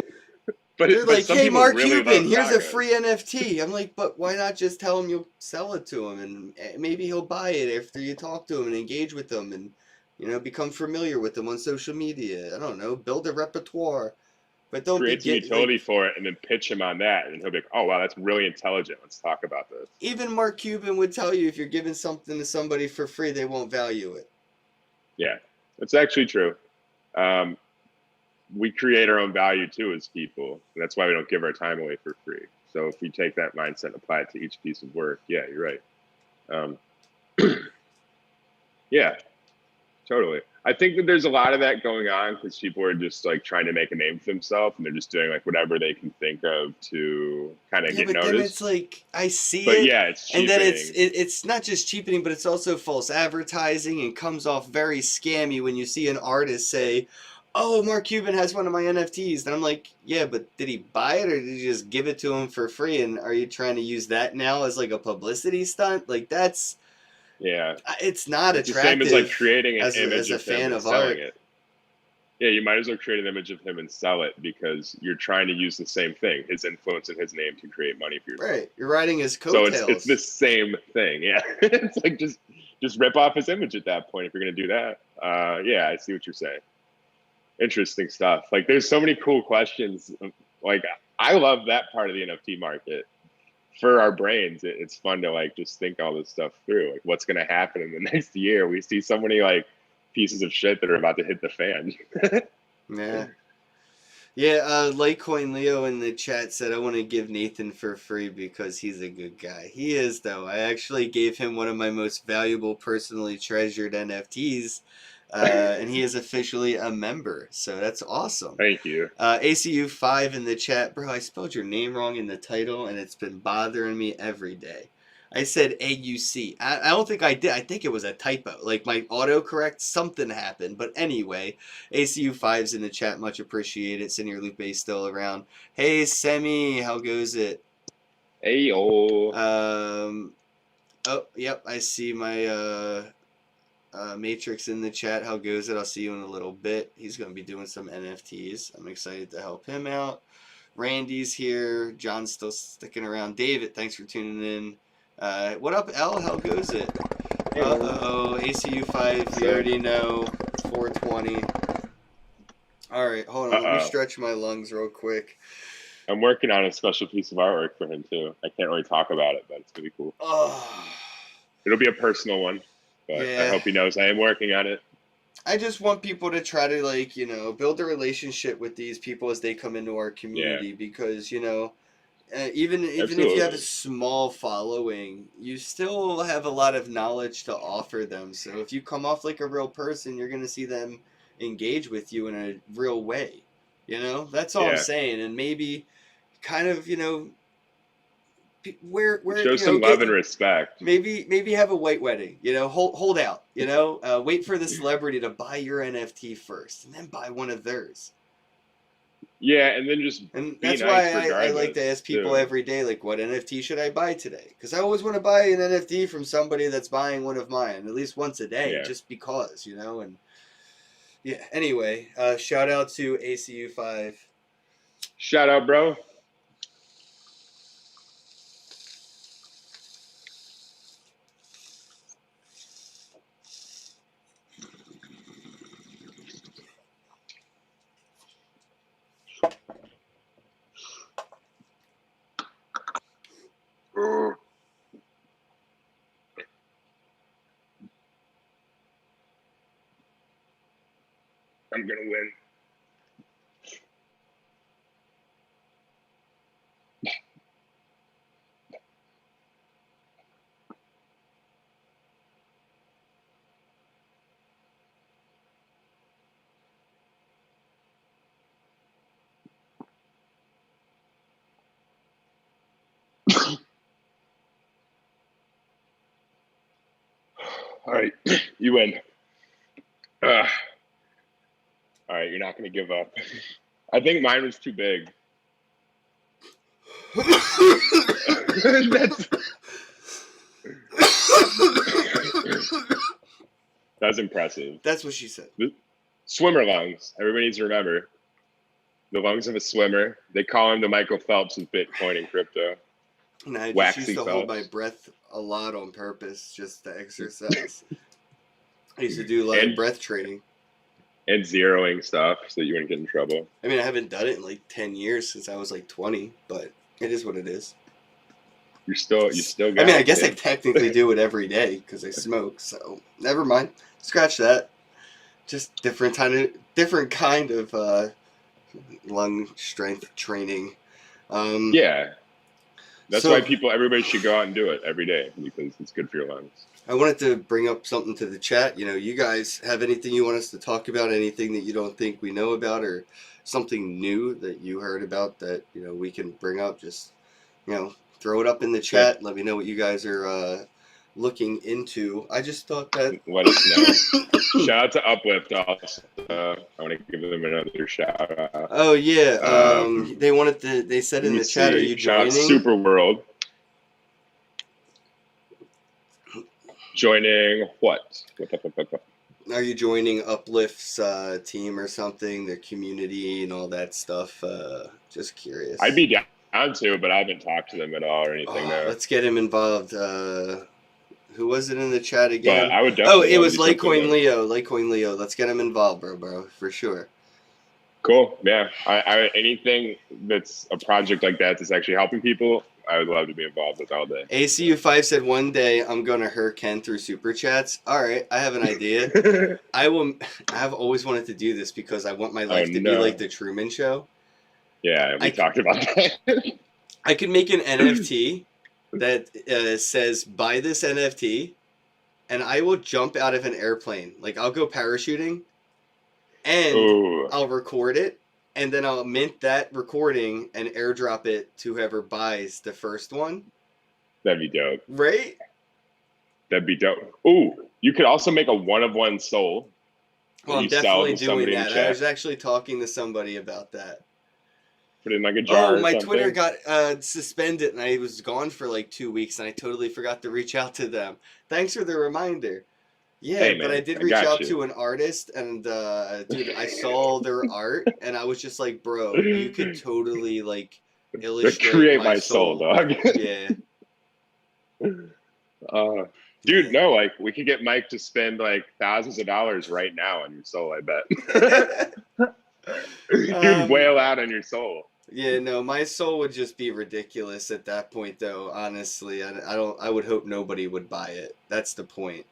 They're like, some hey, people Mark really Cuban, love here's a tacos. free NFT. I'm like, but why not just tell him you'll sell it to him, and maybe he'll buy it after you talk to him and engage with them, and become familiar with them on social media. I don't know, build a repertoire, but don't be Create some utility for it and then pitch him on that, and he'll be like, oh wow, that's really intelligent. Let's talk about this. Even Mark Cuban would tell you if you're giving something to somebody for free, they won't value it. Yeah, that's actually true. We create our own value too as people. That's why we don't give our time away for free. So if we take that mindset and apply it to each piece of work, yeah, you're right. Yeah, totally. I think that there's a lot of that going on because people are just like trying to make a name for themselves, and they're just doing like whatever they can think of to kind of get but noticed. Then it's like I see but it, yeah, it's cheapening. And then it's not just cheapening, but it's also false advertising and comes off very scammy when you see an artist say, "Oh, Mark Cuban has one of my NFTs," and I'm like, "Yeah, but did he buy it or did you just give it to him for free? And are you trying to use that now as like a publicity stunt? Like that's." Yeah, it's not it's attractive. The same as like creating an image as a of fan him of and selling art. it. Yeah, you might as well create an image of him and sell it because you're trying to use the same thing, his influence and his name, to create money for yourself. Right, you're riding his coattails. So it's the same thing. Yeah, it's like just rip off his image at that point if you're gonna do that. Yeah, I see what you're saying. Interesting stuff. Like, there's so many cool questions. Like, I love that part of the NFT market. For our brains, it's fun to like just think all this stuff through. Like, what's going to happen in the next year? We see so many like pieces of shit that are about to hit the fan. Yeah. Litecoin Leo in the chat said, I want to give Nathan for free because he's a good guy. He is, though. I actually gave him one of my most valuable, personally treasured NFTs. And he is officially a member, so that's awesome. Thank you. ACU5 in the chat. Bro, I spelled your name wrong in the title, and it's been bothering me every day. I said AUC. I don't think I did. I think it was a typo. Like, my autocorrect, something happened. But anyway, ACU5's in the chat. Much appreciated. Senior Lupe's still around. Hey, Semi, how goes it? Hey, yo. Oh, yep, I see my... Matrix in the chat. How goes it? I'll see you in a little bit. He's going to be doing some NFTs. I'm excited to help him out. Randy's here. John's still sticking around. David, thanks for tuning in. What up, L? How goes it? Uh-oh. ACU5, you already know. 420. All right, hold on. Let me stretch my lungs real quick. I'm working on a special piece of artwork for him, too. I can't really talk about it, but it's going to be cool. Oh. It'll be a personal one. But yeah. I hope he knows I am working on it. I just want people to try to, like, build a relationship with these people as they come into our community because, even if you have a small following, you still have a lot of knowledge to offer them. So if you come off like a real person, you're going to see them engage with you in a real way. That's all I'm saying. And maybe kind of, where show some love and respect. Maybe have a white wedding. Hold out. Wait for the celebrity to buy your NFT first, and then buy one of theirs. Yeah, and then just that's why I like to ask people every day, like, what NFT should I buy today? Because I always want to buy an NFT from somebody that's buying one of mine at least once a day, just because, And yeah. Anyway, shout out to ACU5. Shout out, bro. I'm gonna win. All right, you win. All right, you're not going to give up. I think mine was too big. That's impressive. That's what she said. Swimmer lungs. Everybody needs to remember. The lungs of a swimmer. They call him the Michael Phelps of Bitcoin and crypto. And I just Waxy used to Phelps. hold my breath a lot on purpose just to exercise. I used to do a lot of breath training. And zeroing stuff so that you wouldn't get in trouble. I mean, I haven't done it in like 10 years since I was like 20, but it is what it is. You still got I mean, I guess I technically do it every day because I smoke, so never mind. Scratch that. Just different kind of lung strength training. Yeah. That's so, why everybody should go out and do it every day because it's good for your lungs. I wanted to bring up something to the chat. You know, you guys have anything you want us to talk about, anything that you don't think we know about, or something new that you heard about that, you know, we can bring up? Just, you know, throw it up in the chat. Yeah. Let me know what you guys are looking into. I just thought that... Let us know. Shout out to Uplift also. I want to give them another shout out. Oh, yeah. They said in the chat, are you joining? Shout out Super World. Joining what? Are you joining Uplift's team or something, their community and all that stuff? Just curious. I'd be down to, but I haven't talked to them at all or anything. Let's get him involved. Who was it in the chat again? But I would definitely. It was Litecoin Leo. Litecoin Leo. Let's get him involved, bro, for sure. Cool. Yeah. I anything that's a project like that's actually helping people, I would love to be involved with all day. ACU5 said one day I'm gonna hurt Ken through super chats. All right, I have an idea. I've always wanted to do this because I want my life to be like the Truman Show. Yeah, we talked about that. I could make an NFT that says buy this NFT, and I will jump out of an airplane. Like I'll go parachuting, and I'll record it. And then I'll mint that recording and airdrop it to whoever buys the first one. That'd be dope. Right? That'd be dope. Ooh, you could also make a one-of-one soul. Well, I'm definitely doing that. I was actually talking to somebody about that. Put it in like a jar. Oh, my Twitter got suspended and I was gone for like 2 weeks and I totally forgot to reach out to them. Thanks for the reminder. Yeah, hey, but I did reach out to an artist, and dude, I saw their art, and I was just like, bro, you could totally like illustrate create my soul, dog. Yeah. Dude, no, like we could get Mike to spend like thousands of dollars right now on your soul. I bet. Dude, wail out on your soul. Yeah, no, my soul would just be ridiculous at that point, though. Honestly, I would hope nobody would buy it. That's the point.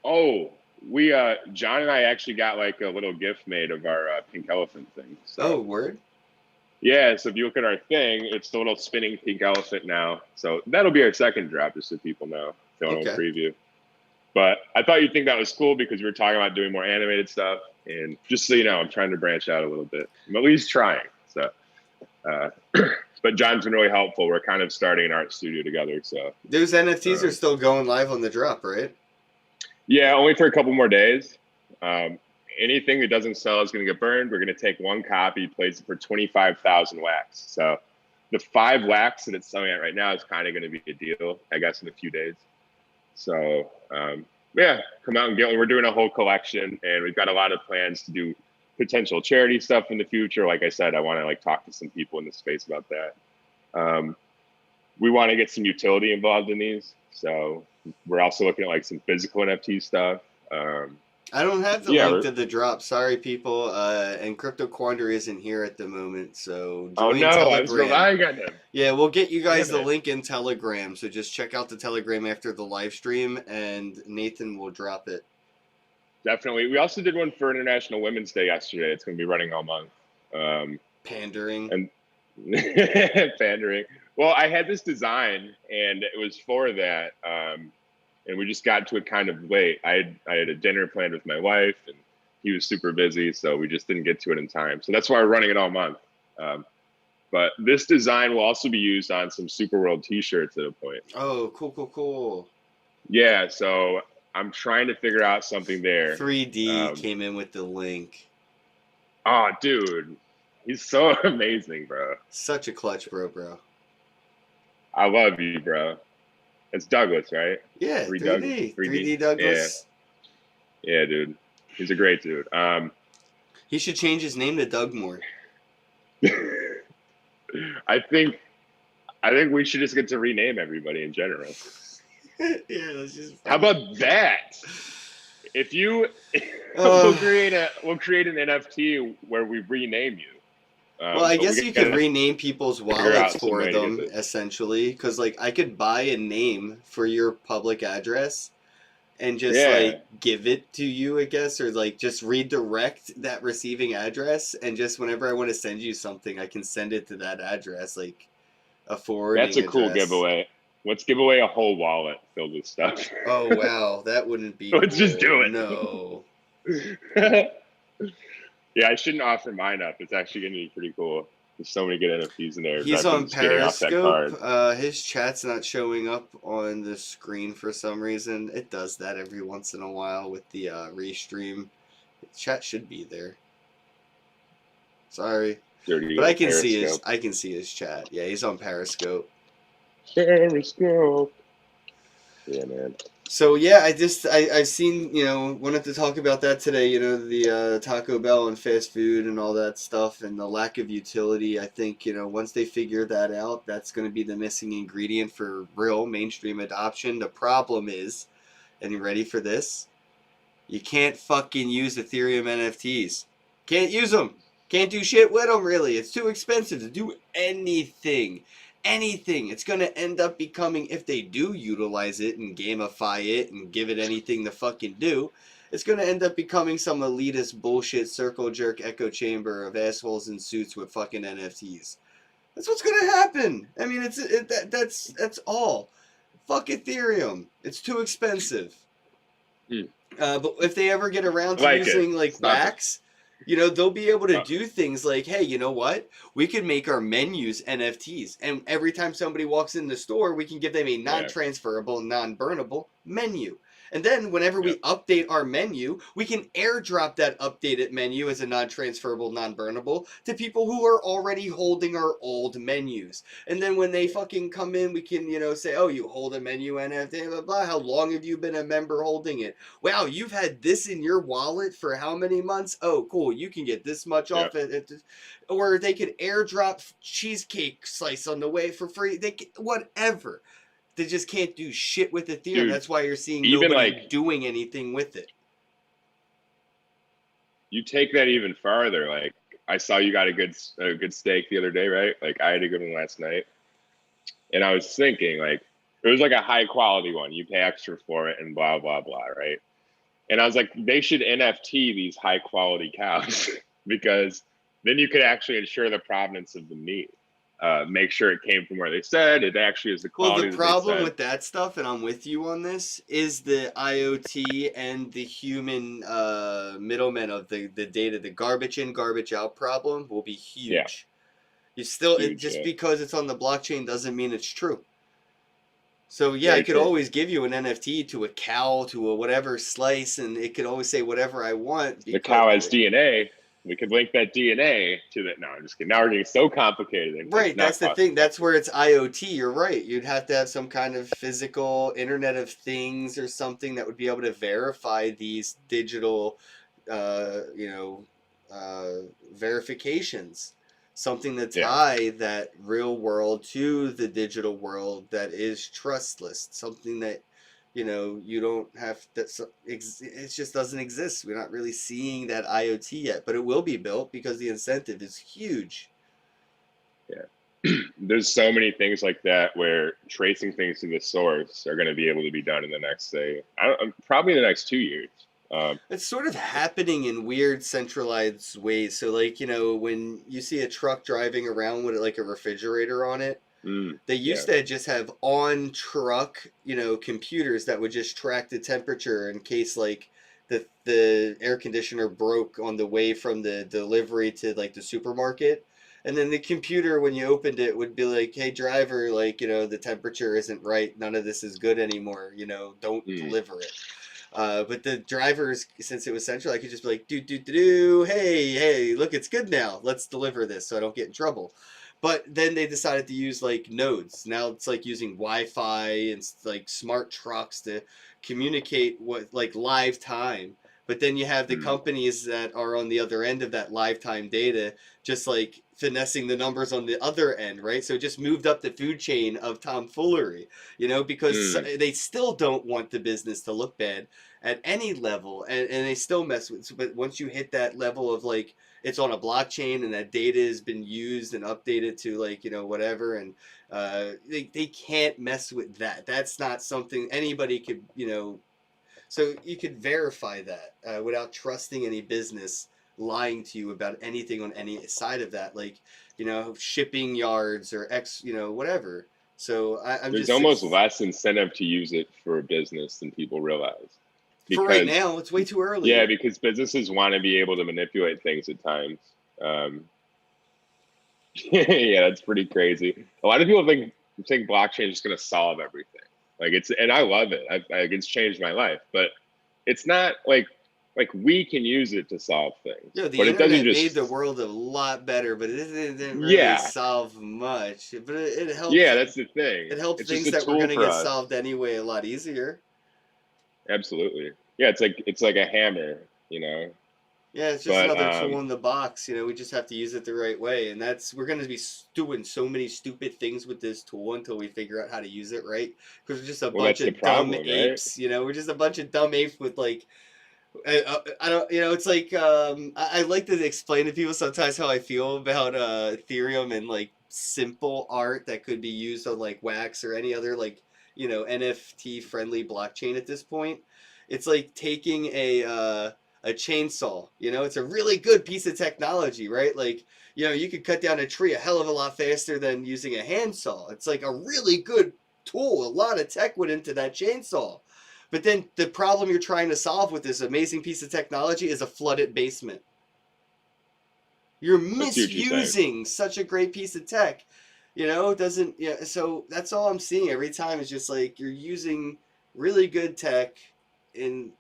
Oh, we John and I actually got like a little gift made of our pink elephant thing. So. Oh, word? Yeah, so if you look at our thing, it's the little spinning pink elephant now. So that'll be our second drop, just so people know. If they want to preview. But I thought you'd think that was cool because we were talking about doing more animated stuff. And just so you know, I'm trying to branch out a little bit. I'm at least trying. So, but John's been really helpful. We're kind of starting an art studio together. So those NFTs are still going live on the drop, right? Yeah, only for a couple more days. Anything that doesn't sell is going to get burned. We're going to take one copy, place it for 25,000 wax. So the 5 wax that it's selling at right now is kind of going to be a deal, I guess, in a few days. So yeah, come out and get one. We're doing a whole collection, and we've got a lot of plans to do potential charity stuff in the future. Like I said, I want to like talk to some people in the space about that. We want to get some utility involved in these. So we're also looking at like some physical NFT stuff. I don't have the link to the drop. Sorry, people. And Crypto Quandary isn't here at the moment, so join Telegram. I was relying on him. Yeah, we'll get you guys the link in Telegram. So just check out the Telegram after the live stream, and Nathan will drop it. Definitely. We also did one for International Women's Day yesterday. It's going to be running all month. Pandering. And pandering. Well, I had this design, and it was for that, and we just got to it kind of late. I had a dinner planned with my wife, and he was super busy, so we just didn't get to it in time. So that's why we're running it all month. But this design will also be used on some Super World T-shirts at a point. Oh, cool. Yeah, so I'm trying to figure out something there. 3D came in with the link. Oh, dude. He's so amazing, bro. Such a clutch bro. I love you, bro. It's Douglas, right? Yeah, 3D Douglas. Yeah, dude. He's a great dude. He should change his name to Doug more. I think we should just get to rename everybody in general. Yeah, let's just. How about that? If you, we'll create an NFT where we rename you. Well, I guess you could rename people's wallets for them, essentially, because like I could buy a name for your public address and just like give it to you, I guess, or like just redirect that receiving address, and just whenever I want to send you something, I can send it to that address, like a forwarding That's a cool giveaway. Let's give away a whole wallet filled with stuff. Oh wow, that wouldn't be. Let's just do it. No. Yeah, I shouldn't offer mine up. It's actually going to be pretty cool. There's so many good NFTs in there. He's on Periscope. His chat's not showing up on the screen for some reason. It does that every once in a while with the restream. Chat should be there. Sorry, but I can see his chat. Yeah, he's on Periscope. Periscope. Yeah, man. So yeah, I've seen, wanted to talk about that today, the Taco Bell and fast food and all that stuff and the lack of utility. I think, once they figure that out, that's going to be the missing ingredient for real mainstream adoption. The problem is, and you ready for this? You can't fucking use Ethereum NFTs. Can't use them. Can't do shit with them, really. It's too expensive to do anything. It's going to end up becoming, if they do utilize it and gamify it and give it anything to fucking do, it's going to end up becoming some elitist bullshit circle jerk echo chamber of assholes in suits with fucking NFTs. That's what's going to happen. I mean, that's all. Fuck Ethereum. It's too expensive. But if they ever get around to using Wax, they'll be able to do things like, hey, you know what? We can make our menus NFTs. And every time somebody walks in the store, we can give them a non-transferable, non-burnable menu. And then whenever we update our menu, we can airdrop that updated menu as a non-transferable, non-burnable to people who are already holding our old menus. And then when they fucking come in, we can, say, oh, you hold a menu NFT, blah, blah. How long have you been a member holding it? Wow, you've had this in your wallet for how many months? Oh, cool. You can get this much off it. Or they could airdrop cheesecake slice on the way for free. They can, whatever. They just can't do shit with Ethereum. Dude, that's why you're seeing nobody doing anything with it. You take that even farther. Like, I saw you got a good steak the other day, right? Like, I had a good one last night. And I was thinking, like, it was like a high quality one. You pay extra for it and blah, blah, blah, right? And I was like, they should NFT these high quality cows because then you could actually ensure the provenance of the meat. Make sure it came from where they said it actually is the quality. Well, the problem with that stuff, and I'm with you on this, is the IoT and the human middlemen of the data, the garbage in, garbage out problem will be huge. Yeah. You still because it's on the blockchain doesn't mean it's true. So yeah, I could always give you an NFT to a cow, to a whatever slice, and it could always say whatever I want. The cow has DNA. We could link that DNA to that. No, I'm just kidding. Now we're getting so complicated. Right, that's the thing. That's where it's IoT. You're right. You'd have to have some kind of physical Internet of Things or something that would be able to verify these digital, verifications. Something to tie that real world to the digital world that is trustless. Something that you don't have that. It just doesn't exist. We're not really seeing that IoT yet, but it will be built because the incentive is huge. Yeah, there's so many things like that where tracing things to the source are going to be able to be done in the next, probably the next 2 years. It's sort of happening in weird centralized ways. So, like when you see a truck driving around with like a refrigerator on it. They used to just have on-truck, computers that would just track the temperature in case, like, the air conditioner broke on the way from the delivery to, like, the supermarket. And then the computer, when you opened it, would be like, hey, driver, like, the temperature isn't right. None of this is good anymore. Don't deliver it. But the drivers, since it was central, I could just be like, hey, look, it's good now. Let's deliver this so I don't get in trouble. But then they decided to use like nodes. Now it's like using Wi-Fi and like smart trucks to communicate with like live time. But then you have the companies that are on the other end of that live time data, just like finessing the numbers on the other end, right? So it just moved up the food chain of tomfoolery, because they still don't want the business to look bad at any level, and they still mess with. But once you hit that level of like it's on a blockchain and that data has been used and updated to like whatever, and they can't mess with that. That's not something anybody could So you could verify that without trusting any business lying to you about anything on any side of that, like shipping yards or whatever. So I'm There's just almost less incentive to use it for a business than people realize. For right now, it's way too early. Yeah, because businesses want to be able to manipulate things at times. Yeah, that's pretty crazy. A lot of people think blockchain is just going to solve everything. Like and I love it. It's changed my life, but it's not like we can use it to solve things. The but internet made the world a lot better, but it didn't really solve much. But it helped. Yeah, that's the thing. It helped things that were going to get solved anyway a lot easier. Absolutely. Yeah, it's like a hammer, Yeah, it's just another tool in the box. We just have to use it the right way, and we're going to be doing so many stupid things with this tool until we figure out how to use it right. Because we're just a bunch of dumb apes. Right? We're just a bunch of dumb apes with like. I don't. It's like I like to explain to people sometimes how I feel about Ethereum and like simple art that could be used on like Wax or any other like NFT friendly blockchain at this point. It's like taking a chainsaw. It's a really good piece of technology, right? Like you could cut down a tree a hell of a lot faster than using a handsaw. It's like a really good tool. A lot of tech went into that chainsaw. But then the problem you're trying to solve with this amazing piece of technology is a flooded basement. You're misusing such a great piece of tech. So that's all I'm seeing every time is just like you're using really good tech to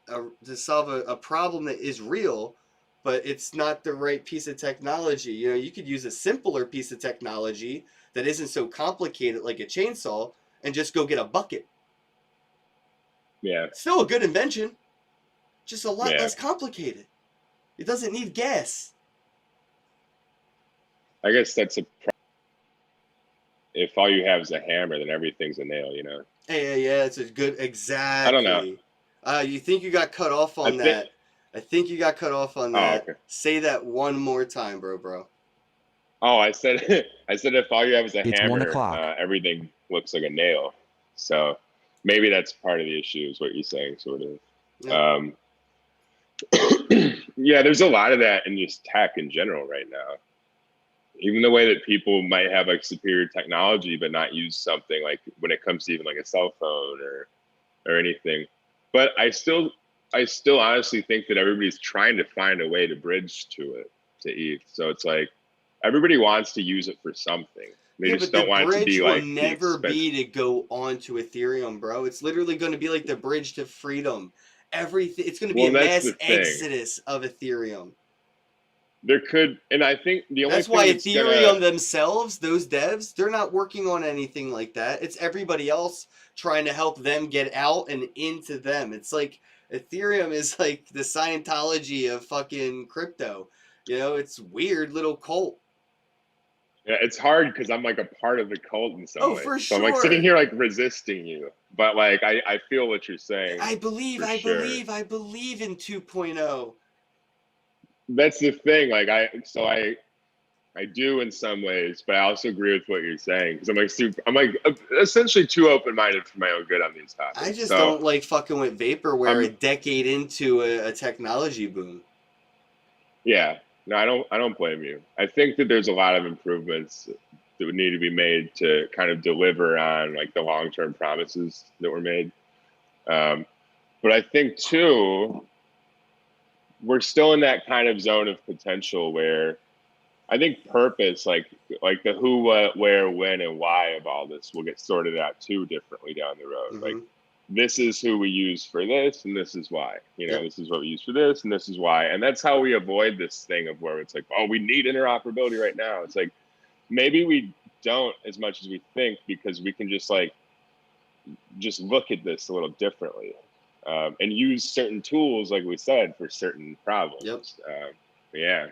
solve a problem that is real, but it's not the right piece of technology. You could use a simpler piece of technology that isn't so complicated like a chainsaw and just go get a bucket. Yeah. Still a good invention, just a lot less complicated. It doesn't need gas. I guess that's if all you have is a hammer, then everything's a nail, Yeah, it's a good, exactly. I don't know. You think you got cut off on that. I think you got cut off on that. Okay. Say that one more time, bro. Oh, I said if all you have is a hammer, everything looks like a nail. So maybe that's part of the issue is what you're saying, sort of. Yeah. Yeah, there's a lot of that in just tech in general right now. Even the way that people might have like superior technology, but not use something like when it comes to even like a cell phone or anything. But I still honestly think that everybody's trying to find a way to bridge to it, to ETH. So it's like everybody wants to use it for something. They just don't want it to be like. The bridge will never be to go onto Ethereum, bro. It's literally going to be like the bridge to freedom. Everything. It's going to be a mass exodus of Ethereum. There could, and I think the only that's why Ethereum themselves, those devs, they're not working on anything like that. It's everybody else trying to help them get out and into them. It's like Ethereum is like the Scientology of fucking crypto. It's weird little cult. Yeah, it's hard because I'm like a part of the cult in some way. For so sure. I'm like sitting here like resisting you, but like I feel what you're saying. I believe in 2.0. That's the thing. Like I do in some ways, but I also agree with what you're saying because I'm like essentially too open-minded for my own good on these topics. I just don't like fucking with vaporware a decade into a technology boom. Yeah. No, I don't blame you. I think that there's a lot of improvements that would need to be made to kind of deliver on like the long-term promises that were made. But I think too, we're still in that kind of zone of potential where I think purpose, like the who, what, where, when, and why of all this will get sorted out too differently down the road. Mm-hmm. Like this is who we use for this, and this is why. This is what we use for this, and this is why. And that's how we avoid this thing of where it's like, oh, we need interoperability right now. It's like maybe we don't as much as we think because we can just look at this a little differently. And use certain tools, like we said, for certain problems. Yep. Yeah,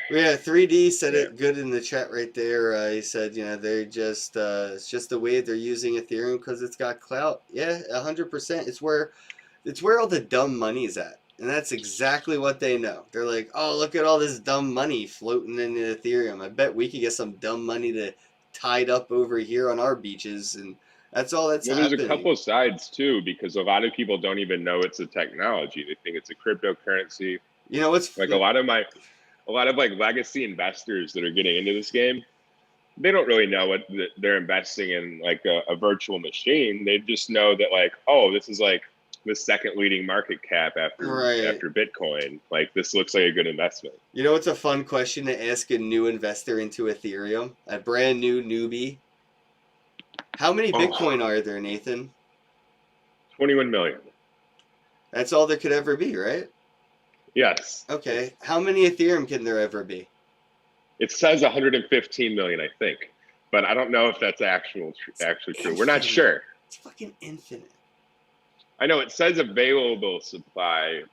Yeah, 3D said Yeah. it good in the chat right there. He said, they're just it's just the way they're using Ethereum because it's got clout. Yeah, 100%. It's where all the dumb money's at. And that's exactly what they know. They're like, oh, look at all this dumb money floating in Ethereum. I bet we could get some dumb money to tied up over here on our beaches, and that's all that's Well, there's a happening. couple of sides too, because a lot of people don't even know it's a technology. They think it's a cryptocurrency. You know what's Like a lot of like legacy investors that are getting into this game, they don't really know what they're investing in, like a virtual machine. They just know that, like, oh, this is like the second leading market cap right? after Bitcoin. Like, this looks like a good investment. You know what's a fun question to ask a new investor into Ethereum? A brand new newbie. How many Bitcoin are there, Nathan? 21 million. That's all there could ever be, right? Yes. Okay. How many Ethereum can there ever be? It says 115 million, I think, but I don't know if that's actually true. We're not sure. It's fucking infinite. I know it says available supply,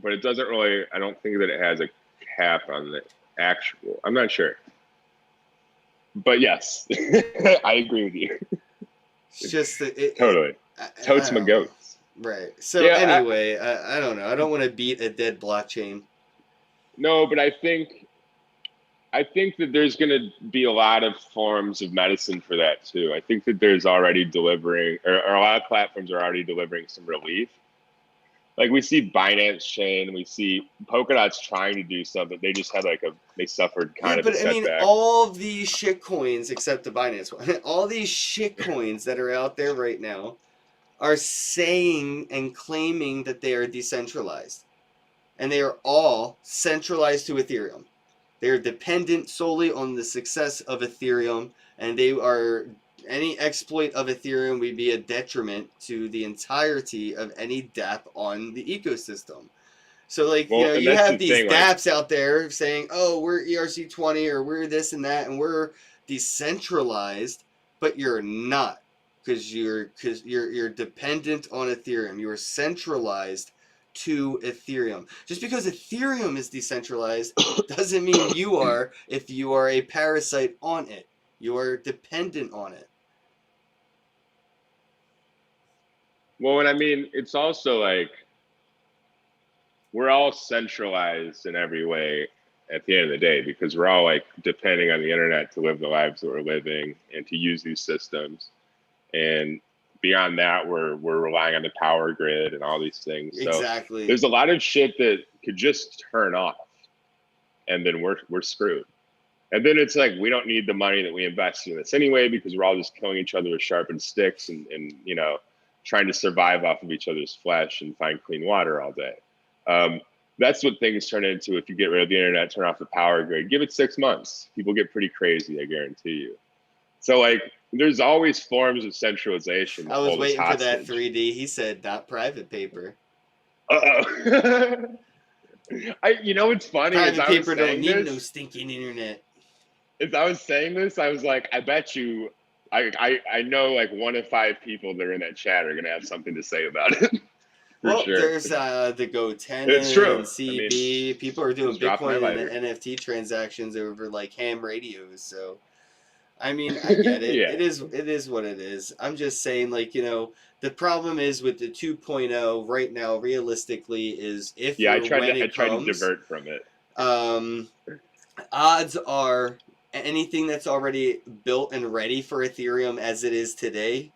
but it doesn't really. I don't think that it has a cap on the actual. I'm not sure. But yes, I agree with you. It's just totally. Totes my goats. Right. So Yeah, anyway, I don't know. I don't want to beat a dead blockchain. No, but I think that there's going to be a lot of forms of medicine for that too. I think that there's already delivering, or a lot of platforms are already delivering some relief. Like we see Binance Chain, we see Polkadot's trying to do something. They just had they suffered kind of a setback. But I mean, all these shit coins, except the Binance one, all these shit coins that are out there right now are saying and claiming that they are decentralized. And they are all centralized to Ethereum. They are dependent solely on the success of Ethereum, and any exploit of Ethereum would be a detriment to the entirety of any dApp on the ecosystem. So, you have these dApps out there saying, "Oh, we're ERC20 or we're this and that, and we're decentralized," but you're not, because you're dependent on Ethereum. You are centralized to Ethereum. Just because Ethereum is decentralized doesn't mean you are. If you are a parasite on it, you are dependent on it. Well, and I mean, it's also like we're all centralized in every way at the end of the day, because we're all depending on the internet to live the lives that we're living and to use these systems. And beyond that, we're relying on the power grid and all these things. So exactly. There's a lot of shit that could just turn off, and then we're screwed. And then it's like we don't need the money that we invest in this anyway, because we're all just killing each other with sharpened sticks and trying to survive off of each other's flesh and find clean water all day. That's what things turn into if you get rid of the internet, turn off the power grid. Give it 6 months. People get pretty crazy, I guarantee you. So there's always forms of centralization. I was waiting for that 3D. He said not private paper. Uh-oh. It's funny. Private paper don't need no stinking internet. As I was saying this, I was like, I bet you, I know 1 in 5 people that are in that chat are gonna have something to say about it. Well, sure. There's the GoTenna and CB. People are doing Bitcoin and NFT transactions over ham radios. So, I mean, I get it. Yeah. It is what it is. I'm just saying, the problem is with the 2.0 right now, realistically, is I tried to divert from it. Odds are anything that's already built and ready for Ethereum as it is today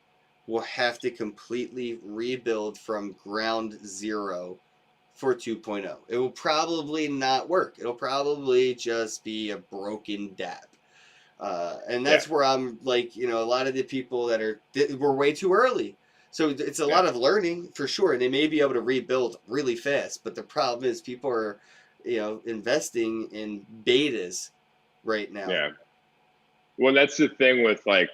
will have to completely rebuild from ground zero for 2.0. It will probably not work. It'll probably just be a broken dApp. And that's where I'm a lot of the people we're way too early. So it's a lot of learning for sure. And they may be able to rebuild really fast. But the problem is people are, investing in betas right now. Yeah. Well, that's the thing with the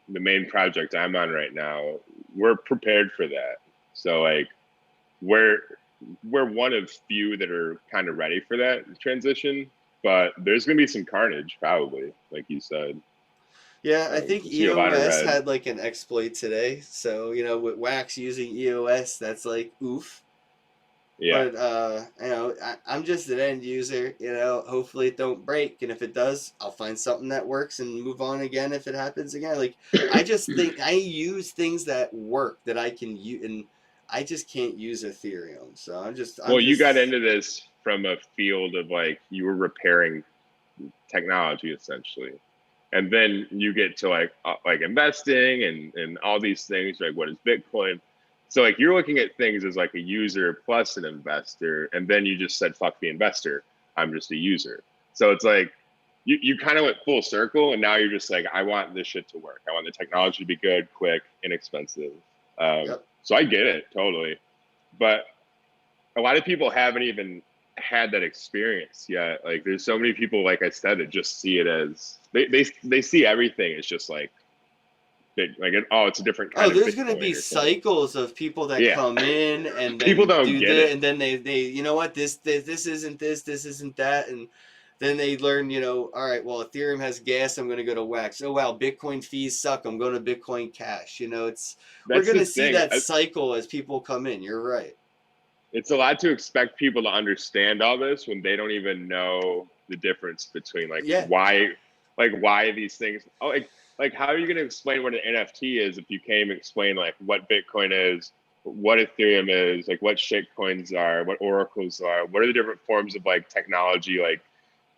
main project I'm on right now. We're prepared for that. So we're one of few that are kind of ready for that transition. But there's going to be some carnage, probably, like you said. Yeah, I think EOS had an exploit today. So, with Wax using EOS, that's oof. Yeah. But I'm just an end user. Hopefully it don't break, and if it does, I'll find something that works and move on again if it happens again. Like I just think I use things that work that I can use, and I just can't use Ethereum. So You got into this from a field of like you were repairing technology essentially, and then you get to like investing and all these things. Like, what is Bitcoin? So like you're looking at things as like a user plus an investor, and then you just said fuck the investor, I'm just a user. So it's like you kind of went full circle, and now you're just like, I want this shit to work. I want the technology to be good, quick, inexpensive. Yep. So I get it totally, but a lot of people haven't even had that experience yet. Like there's so many people, like I said, that just see it as they see everything as just like it's a different kind of there's going to be cycles of people that come in and then people don't get it, and then they you know what, this isn't this isn't that, and then they learn, all right, well, Ethereum has gas, I'm going to go to Wax. Oh wow, Bitcoin fees suck, I'm going to Bitcoin Cash. We're going to see that cycle as people come in. You're right. It's a lot to expect people to understand all this when they don't even know the difference between why these things. Like, how are you going to explain what an NFT is if you can't even explain like what Bitcoin is, what Ethereum is, like what shitcoins are, what oracles are, what are the different forms of like technology like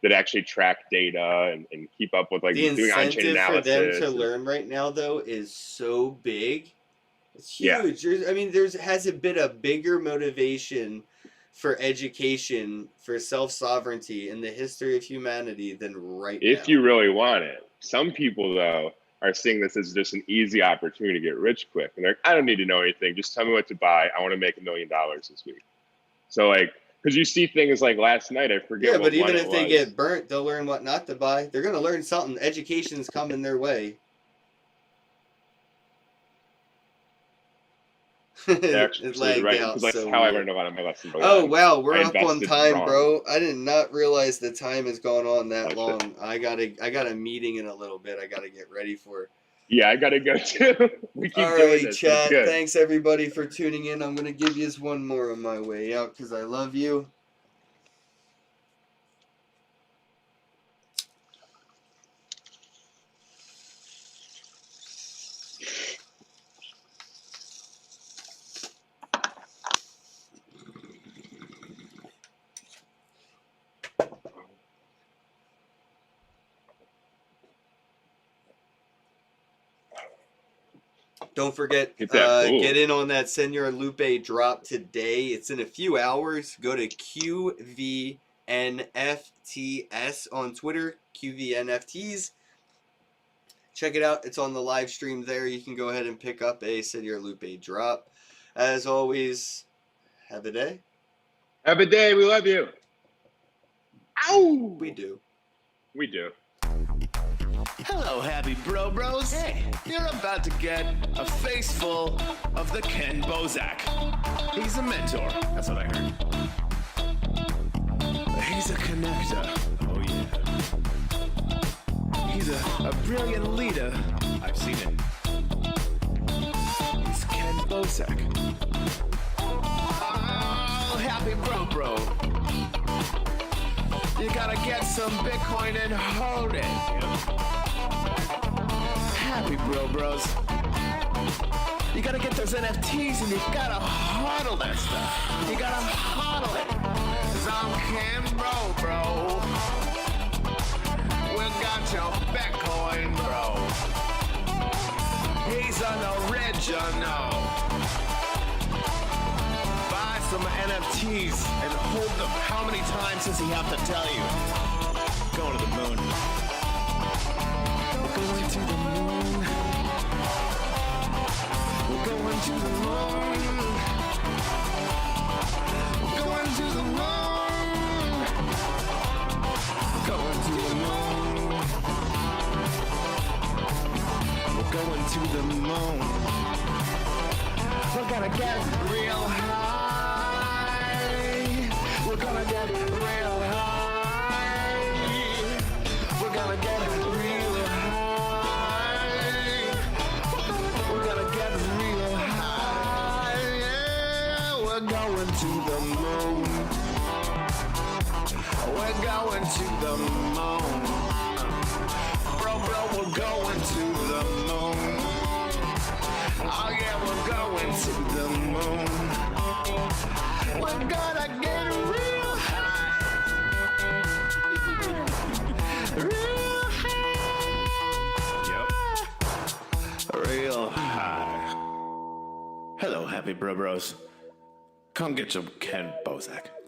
that actually track data and keep up with like the doing on-chain analysis. For them to learn right now though is so big. It's huge. Yeah. There hasn't been a bigger motivation for education, for self-sovereignty in the history of humanity than right now. If you really want it. Some people, though, are seeing this as just an easy opportunity to get rich quick. And they're like, I don't need to know anything. Just tell me what to buy. I want to make $1 million this week. So, like, because you see things like last night, I forget what one it was. Yeah, but even if they get burnt, they'll learn what not to buy. They're going to learn something. Education's coming their way. It's right, because that's how I learned a lot of my lessons. Oh wow, we're up on time, bro. I did not realize the time has gone on that long. I got a meeting in a little bit. I gotta get ready for. Yeah, I gotta go too. We keep all doing right, this. chat. Thanks everybody for tuning in. I'm gonna give you one more on my way out because I love you. Don't forget, get in on that Senor Lupe drop today. It's in a few hours. Go to QVNFTS on Twitter, QVNFTs. Check it out. It's on the live stream there. You can go ahead and pick up a Senor Lupe drop. As always, have a day. Have a day. We love you. Ow! We do. We do. Hello, happy bros. Hey, you're about to get a face full of the Kenn Bosak. He's a mentor. That's what I heard. He's a connector. Oh, yeah. He's a brilliant leader. I've seen it. He's Kenn Bosak. Oh, happy bro. You gotta get some Bitcoin and hold it. Happy bros. You gotta get those NFTs and you gotta hodl that stuff. You gotta hodl it. 'Cause I'm Kenn bro. We got your Bitcoin, bro. He's an original. Buy some NFTs and hold them. How many times does he have to tell you? Going to the moon. We're going to the moon. We're going to the moon. We're going to the moon. Going to the moon. We're going to the moon. We're gonna get real high. We're gonna get real high. We're gonna get real high. We're gonna get real high. Yeah, we're going going to the moon. We're going to the moon. Bro, we're going to the moon. Oh yeah, we're going to the moon. We're gonna get real high. Real high. Yep. Real high. Hello, happy bros. Come get some Kenn Bosak.